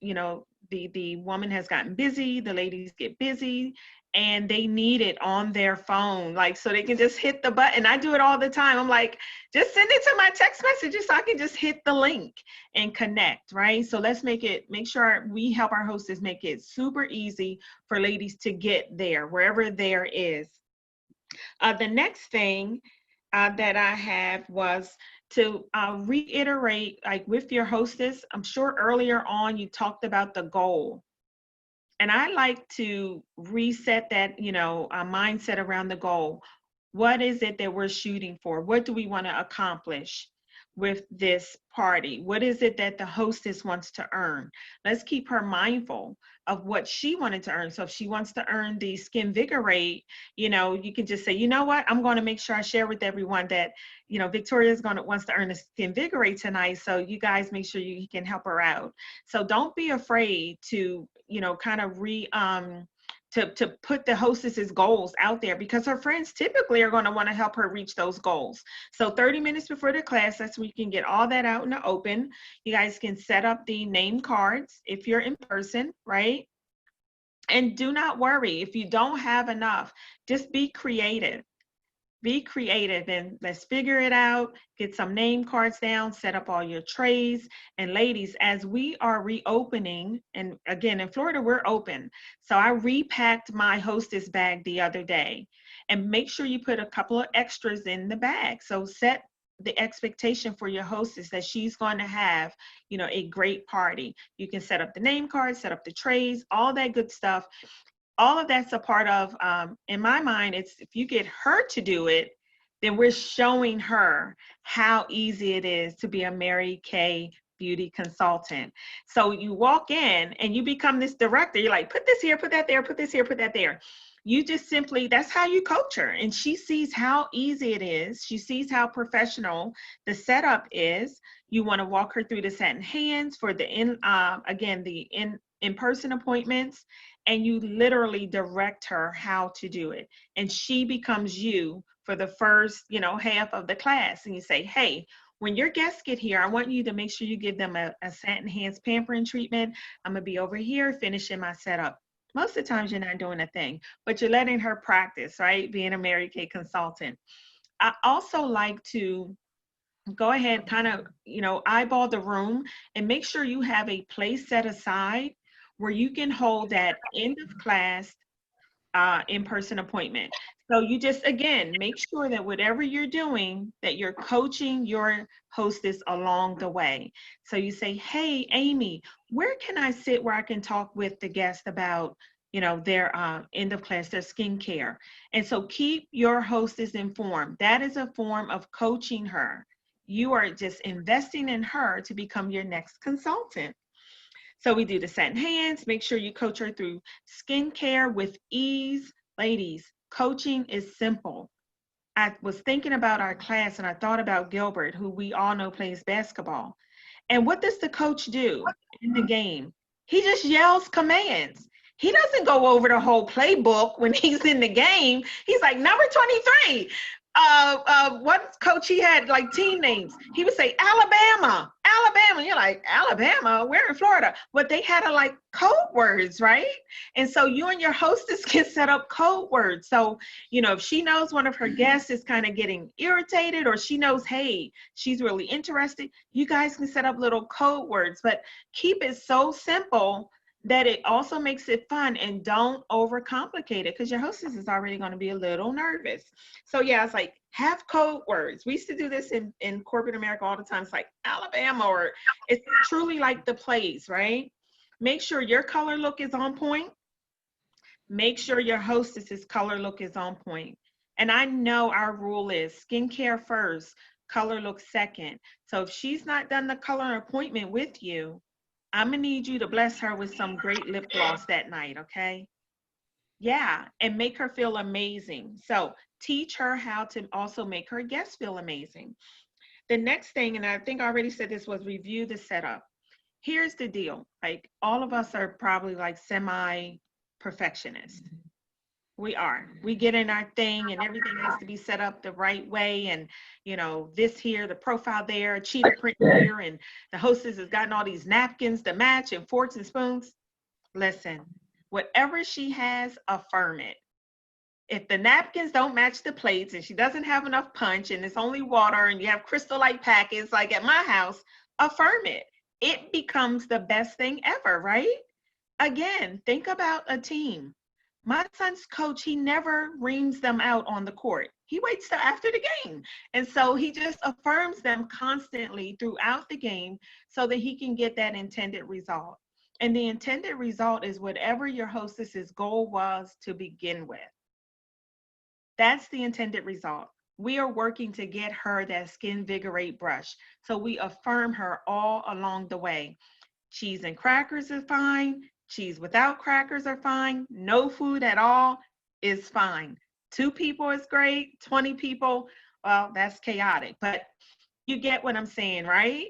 the woman has gotten busy, the ladies get busy, and they need it on their phone, like so they can just hit the button. I do it all the time. I'm like, just send it to my text messages so I can just hit the link and connect, right? So let's make sure we help our hostess make it super easy for ladies to get there, wherever there is. The next thing that I have was to reiterate, like with your hostess, I'm sure earlier on you talked about the goal. And I like to reset that, mindset around the goal. What is it that we're shooting for? What do we want to accomplish with this party? What is it that the hostess wants to earn? Let's keep her mindful of what she wanted to earn. So if she wants to earn the Skinvigorate, you can just say, you know what, I'm going to make sure I share with everyone that, Victoria's wants to earn a Skinvigorate tonight. So you guys make sure you can help her out. So don't be afraid to, kind of to put the hostess's goals out there because her friends typically are going to want to help her reach those goals. So 30 minutes before the class, that's when you can get all that out in the open. You guys can set up the name cards if you're in person, right? And do not worry if you don't have enough, just be creative. Be creative and let's figure it out. Get some name cards down, set up all your trays. And ladies, as we are reopening, and again, in Florida, we're open. So I repacked my hostess bag the other day, and make sure you put a couple of extras in the bag. So set the expectation for your hostess that she's going to have, a great party. You can set up the name cards, set up the trays, all that good stuff. All of that's a part of, in my mind, it's if you get her to do it, then we're showing her how easy it is to be a Mary Kay beauty consultant. So you walk in and you become this director. You're like, put this here, put that there, put this here, put that there. You just simply, that's how you coach her. And she sees how easy it is. She sees how professional the setup is. You want to walk her through the satin hands for the in-person appointments, and you literally direct her how to do it. And she becomes you for the first, half of the class. And you say, hey, when your guests get here, I want you to make sure you give them a satin hands pampering treatment. I'm going to be over here finishing my setup. Most of the times you're not doing a thing, but you're letting her practice, right? Being a Mary Kay consultant. I also like to go ahead, kind of, eyeball the room and make sure you have a place set aside where you can hold that end of class in-person appointment. So you just, again, make sure that whatever you're doing, that you're coaching your hostess along the way. So you say, hey, Amy, where can I sit where I can talk with the guest about, their end of class, their skincare? And so keep your hostess informed. That is a form of coaching her. You are just investing in her to become your next consultant. So we do the satin hands. Make sure you coach her through skincare with ease. Ladies, coaching is simple. I was thinking about our class and I thought about Gilbert, who we all know plays basketball. And what does the coach do in the game? He just yells commands. He doesn't go over the whole playbook when he's in the game. He's like, number 23. What coach he had like team names? He would say Alabama. You're like, Alabama? We're in Florida. But they had like code words, right? And so you and your hostess can set up code words. So, if she knows one of her guests is kind of getting irritated, or she knows, hey, she's really interested, you guys can set up little code words, but keep it so simple that it also makes it fun, and don't overcomplicate it, because your hostess is already going to be a little nervous. So yeah, it's like, have code words. We used to do this in corporate America all the time. It's like Alabama, or it's truly like the plays, right? Make sure your color look is on point. Make sure your hostess's color look is on point. And I know our rule is skincare first, color look second. So if she's not done the color appointment with you, I'm gonna need you to bless her with some great lip gloss that night, okay? Yeah, and make her feel amazing. So teach her how to also make her guests feel amazing. The next thing, and I think I already said this, was review the setup. Here's the deal. Like, all of us are probably like semi-perfectionists. We get in our thing and everything has to be set up the right way. And, this here, the profile there, a cheetah print here, and the hostess has gotten all these napkins to match and forks and spoons. Listen, whatever she has, affirm it. If the napkins don't match the plates and she doesn't have enough punch and it's only water and you have Crystal Light packets like at my house, affirm it. It becomes the best thing ever, right? Again, think about a team. My son's coach, he never reams them out on the court. He waits till after the game. And so he just affirms them constantly throughout the game so that he can get that intended result. And the intended result is whatever your hostess's goal was to begin with. That's the intended result. We are working to get her that Skin Vigorate brush. So we affirm her all along the way. Cheese and crackers are fine. Cheese without crackers are fine. No food at all is fine. 2 people is great. 20 people, well, that's chaotic. But you get what I'm saying, right?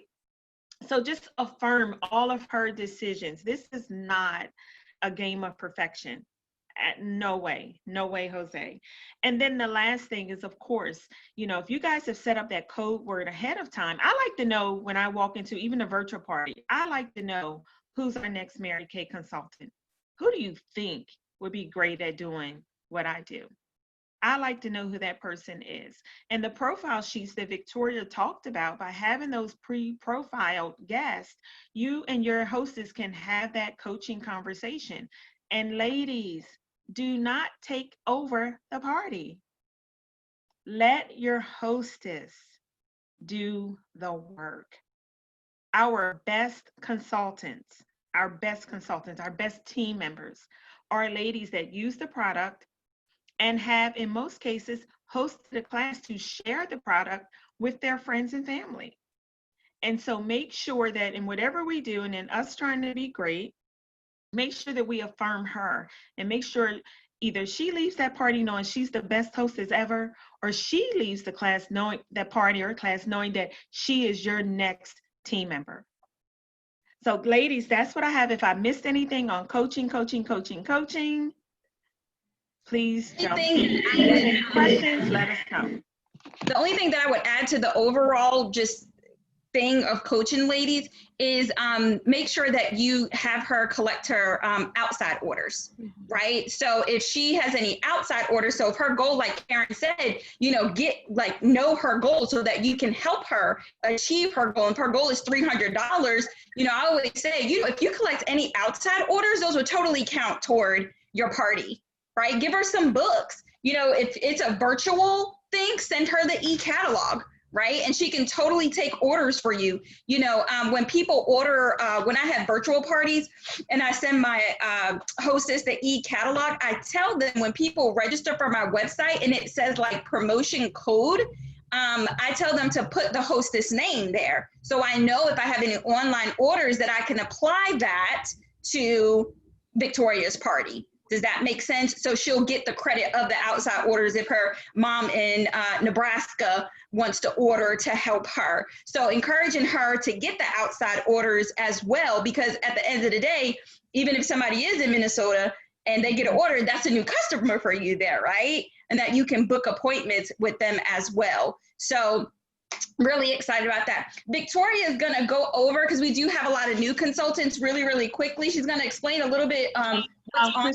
So just affirm all of her decisions. This is not a game of perfection. No way, Jose. And then the last thing is, of course, if you guys have set up that code word ahead of time, I like to know when I walk into even a virtual party, I like to know who's our next Mary Kay consultant. Who do you think would be great at doing what I do? I like to know who that person is. And the profile sheets that Victoria talked about, by having those pre-profiled guests, you and your hostess can have that coaching conversation. And ladies, do not take over the party. Let your hostess do the work. Our best consultants, our best team members are ladies that use the product and have, in most cases, hosted a class to share the product with their friends and family. And so make sure that in whatever we do, and in us trying to be great, make sure that we affirm her and make sure either she leaves that party knowing she's the best hostess ever, or she leaves the class knowing that party or class knowing that she is your next team member. So ladies, that's what I have. If I missed anything on coaching, please jump in. If you have any questions, let us know. The only thing that I would add to the overall just thing of coaching ladies is make sure that you have her collect her outside orders, right? So if she has any outside orders, so if her goal, like Karen said, know her goal so that you can help her achieve her goal. And if her goal is $300, I always say, if you collect any outside orders, those would totally count toward your party, right? Give her some books. If it's a virtual thing, send her the e-catalog, right? And she can totally take orders for you. When people order, when I have virtual parties and I send my hostess the e-catalog, I tell them when people register for my website and it says like promotion code, I tell them to put the hostess name there. So I know if I have any online orders that I can apply that to Victoria's party. Does that make sense? So she'll get the credit of the outside orders if her mom in Nebraska wants to order to help her. So encouraging her to get the outside orders as well, because at the end of the day, even if somebody is in Minnesota and they get an order, that's a new customer for you there, right? And that you can book appointments with them as well. So really excited about that. Victoria is going to go over, because we do have a lot of new consultants, really, really quickly. She's going to explain a little bit what's on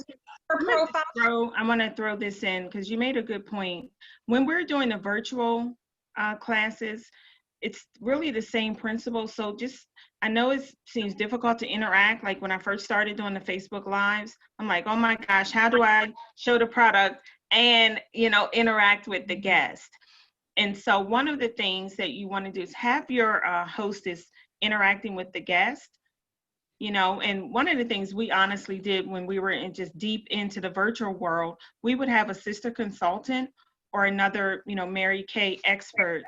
her profile. I want to throw this in because you made a good point. When we're doing the virtual classes, it's really the same principle. So I know it seems difficult to interact. Like when I first started doing the Facebook Lives, I'm like, oh my gosh, how do I show the product and, interact with the guest? And so one of the things that you want to do is have your hostess interacting with the guest, and one of the things we honestly did when we were just deep into the virtual world, we would have a sister consultant or another, Mary Kay expert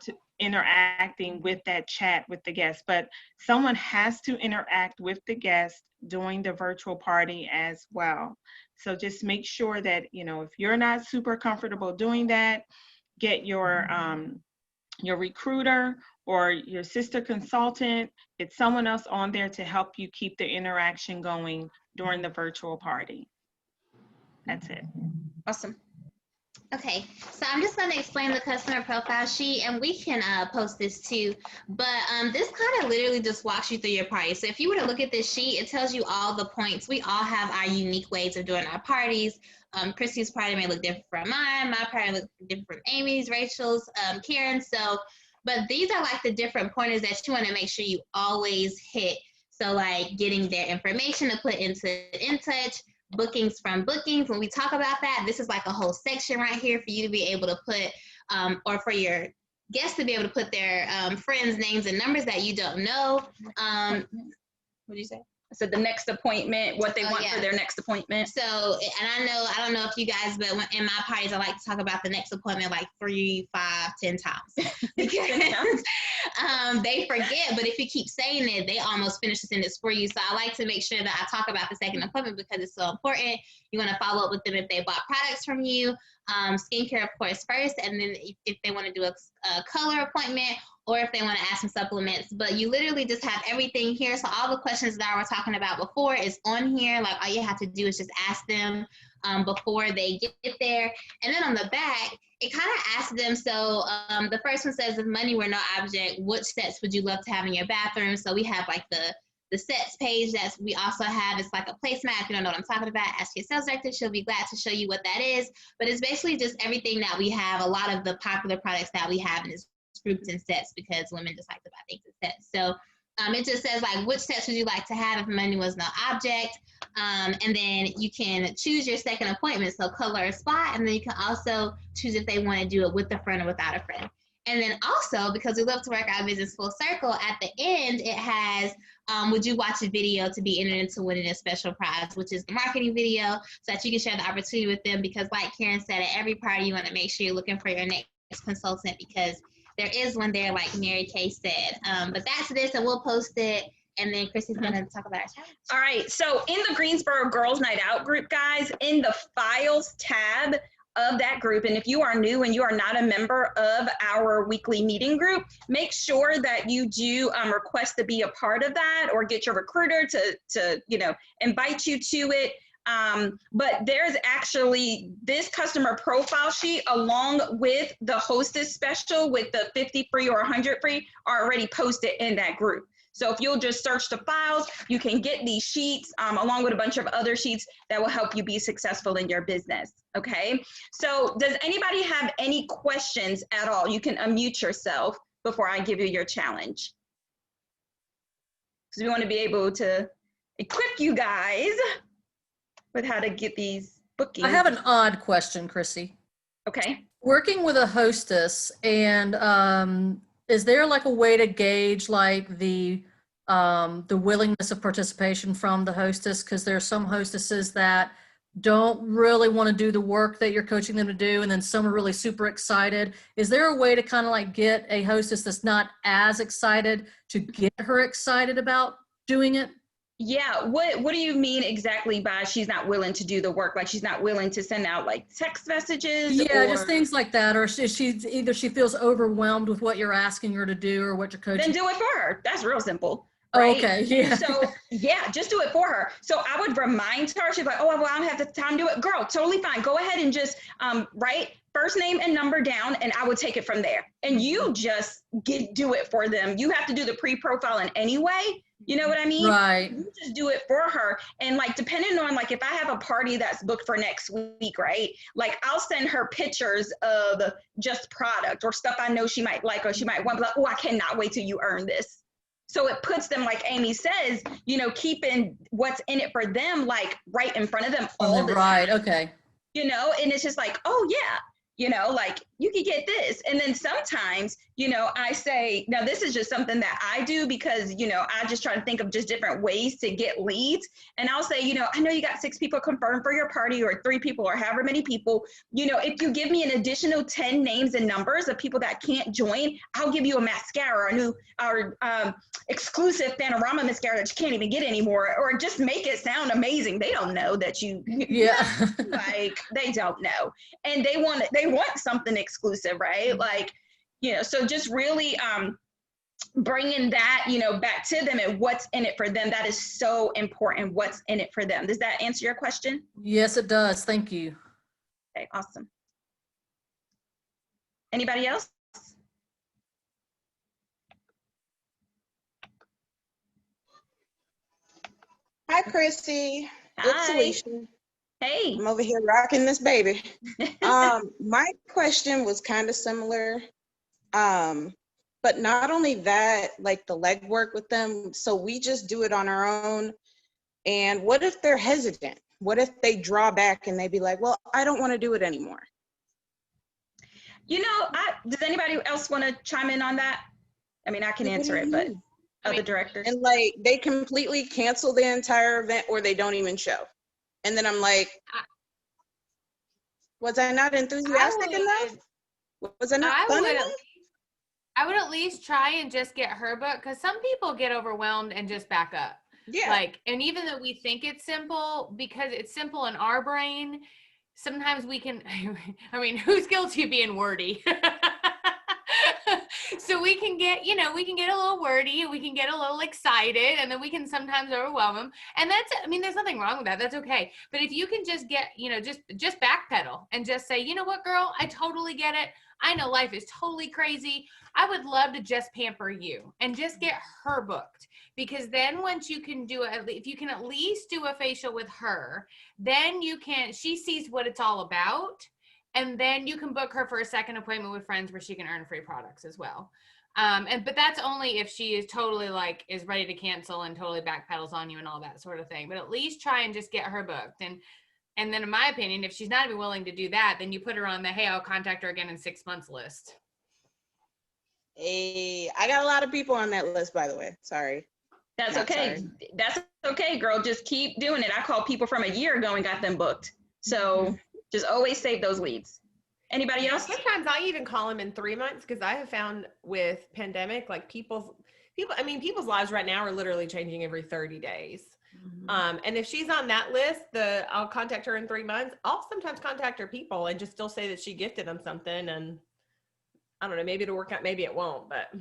to interacting with that chat with the guest. But someone has to interact with the guest during the virtual party as well. So just make sure that, if you're not super comfortable doing that, get your recruiter or your sister consultant, get someone else on there to help you keep the interaction going during the virtual party. That's it. Awesome. Okay, so I'm just going to explain the customer profile sheet, and we can post this too, but this kind of literally just walks you through your party. So if you were to look at this sheet, it tells you all the points. We all have our unique ways of doing our parties. Christy's party may look different from mine. My party look different from Amy's, Rachel's, Karen's. So, but these are like the different pointers that you want to make sure you always hit. So like getting their information to put into InTouch, bookings from bookings. When we talk about that, this is like a whole section right here for you to be able to put, or for your guests to be able to put their friends' names and numbers that you don't know. What did you say? So the next appointment, what they want for their next appointment. So, and I don't know if you guys, but in my parties, I like to talk about the next appointment like 3, 5, 10 times. Because they forget, but if you keep saying it, they almost finish the sentence for you. So I like to make sure that I talk about the second appointment because it's so important. You want to follow up with them if they bought products from you. Skincare, of course, first, and then if they want to do a color appointment, or if they want to add some supplements. But you literally just have everything here. So all the questions that I was talking about before is on here. Like all you have to do is just ask them before they get there. And then on the back, it kind of asks them, so the first one says, if money were no object, which sets would you love to have in your bathroom? So we have like the sets page that we also have. It's like a placemat. If you don't know what I'm talking about, ask your sales director. She'll be glad to show you what that is. But it's basically just everything that we have, a lot of the popular products that we have in this groups and sets, because women just like to buy things in sets. So it just says like, which sets would you like to have if money was no object? And then you can choose your second appointment, so color or spot, and then you can also choose if they want to do it with a friend or without a friend. And then also, because we love to work our business full circle, at the end it has, would you watch a video to be entered into winning a special prize, which is the marketing video, so that you can share the opportunity with them. Because like Karen said, at every party you want to make sure you're looking for your next consultant, because there is one there, like Mary Kay said. But that's this, and we'll post it. And then Chrissy's going to talk about our challenge. All right. So in the Greensboro Girls Night Out group, guys, in the files tab of that group, and if you are new and you are not a member of our weekly meeting group, make sure that you do request to be a part of that, or get your recruiter to invite you to it. But there's actually this customer profile sheet along with the hostess special with the 50 free or 100 free are already posted in that group. So if you'll just search the files, you can get these sheets along with a bunch of other sheets that will help you be successful in your business. Okay. So does anybody have any questions at all? You can unmute yourself before I give you your challenge. Because we want to be able to equip you guys with how to get these bookings. I have an odd question, Chrissy. Okay. Working with a hostess, and is there like a way to gauge like the willingness of participation from the hostess? Because there are some hostesses that don't really want to do the work that you're coaching them to do, and then some are really super excited. Is there a way to kind of like get a hostess that's not as excited to get her excited about doing it? Yeah, what do you mean exactly by she's not willing to do the work? Like she's not willing to send out like text messages? Yeah, just things like that. Or either she feels overwhelmed with what you're asking her to do or what you're coaching. Then do it for her. That's real simple. Right? Okay, yeah. So yeah, just do it for her. So I would remind her, she's like, oh, well, I don't have the time to do it. Girl, totally fine. Go ahead and just write first name and number down, and I would take it from there. And you just do it for them. You have to do the pre-profiling anyway. You know what I mean? Right. You just do it for her. And like, depending on like, if I have a party that's booked for next week, right? Like I'll send her pictures of just product or stuff I know she might like, or she might want, like, oh, I cannot wait till you earn this. So it puts them, like Amy says, you know, keeping what's in it for them, like right in front of them all the time. Right, okay. You know, and it's just like, oh yeah, you know, like you could get this. And then sometimes, you know, I say, now this is just something that I do because, you know, I just try to think of just different ways to get leads. And I'll say, you know, I know you got 6 people confirmed for your party or 3 people or however many people, you know, if you give me an additional 10 names and numbers of people that can't join, I'll give you a mascara, our exclusive Panorama mascara that you can't even get anymore, or just make it sound amazing. They don't know that you, yeah, like they don't know. And they want something exclusive, right? Like, you know, so just really bringing that, you know, back to them and what's in it for them. That is so important. What's in it for them. Does that answer your question? Yes, it does. Thank you. Okay, awesome. Anybody else? Hi, Chrissy. Hi. It's Alicia. Hey. I'm over here rocking this baby. My question was kind of similar. But not only that, like the legwork with them, so we just do it on our own. And what if they're hesitant? What if they draw back and they be like, well, I don't want to do it anymore? You know, does anybody else want to chime in on that? I mean, I can answer it, but other directors. And like they completely cancel the entire event or they don't even show. And then I'm like, was I not enthusiastic enough? Was I not fun enough? I would at least try and just get her book, because some people get overwhelmed and just back up. Yeah. Like, and even though we think it's simple, because it's simple in our brain, sometimes we can, I mean, who's guilty of being wordy? So we can get, you know, we can get a little wordy, we can get a little excited, and then we can sometimes overwhelm them. And that's, I mean, there's nothing wrong with that. That's okay. But if you can just get, you know, just backpedal and just say, you know what, girl, I totally get it. I know life is totally crazy. I would love to just pamper you and just get her booked, because then once you can do it, if you can at least do a facial with her, then she sees what it's all about. And then you can book her for a second appointment with friends where she can earn free products as well. But that's only if she is totally like, is ready to cancel and totally backpedals on you and all that sort of thing. But at least try and just get her booked. And then in my opinion, if she's not even willing to do that, then you put her on the, hey, I'll contact her again in 6 months list. Hey, I got a lot of people on that list, by the way. Sorry. That's okay. Sorry. That's okay, girl. Just keep doing it. I called people from a year ago and got them booked. So just always save those leads. Anybody else? Sometimes I even call them in 3 months, because I have found with pandemic, like people's lives right now are literally changing every 30 days. Mm-hmm. And if she's on that list, I'll contact her in 3 months. I'll sometimes contact her people and just still say that she gifted them something, and I don't know, maybe it'll work out, maybe it won't, but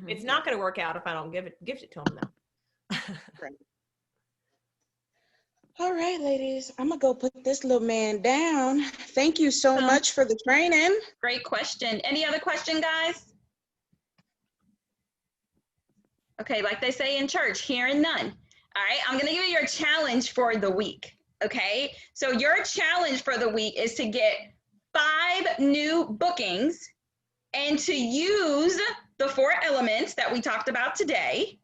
it's not going to work out if I don't gift it to them though. Right. All right, ladies, I'm gonna go put this little man down. Thank you so much for the training. Great question. Any other question, guys? Okay, like they say in church, hearing none. All right, I'm gonna give you your challenge for the week. Okay, so your challenge for the week is to get 5 new bookings and to use the 4 elements that we talked about today,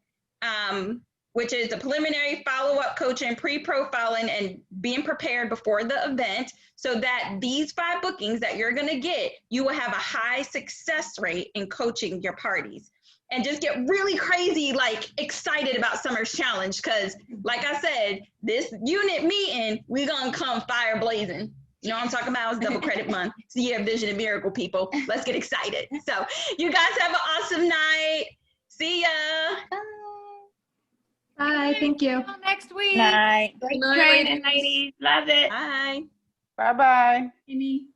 which is the preliminary, follow-up coaching, pre-profiling, and being prepared before the event, so that these 5 bookings that you're gonna get, you will have a high success rate in coaching your parties. And just get really crazy, like excited about Summer's Challenge, because like I said, this unit meeting, we're gonna come fire blazing. You know what I'm talking about? It's double credit month. It's the year of vision and miracle, people. Let's get excited. So you guys have an awesome night. See ya. Bye, thank you. Until next week. Night. Great Night, training, ladies. ladies. Love it. Bye. Bye-bye. Amy.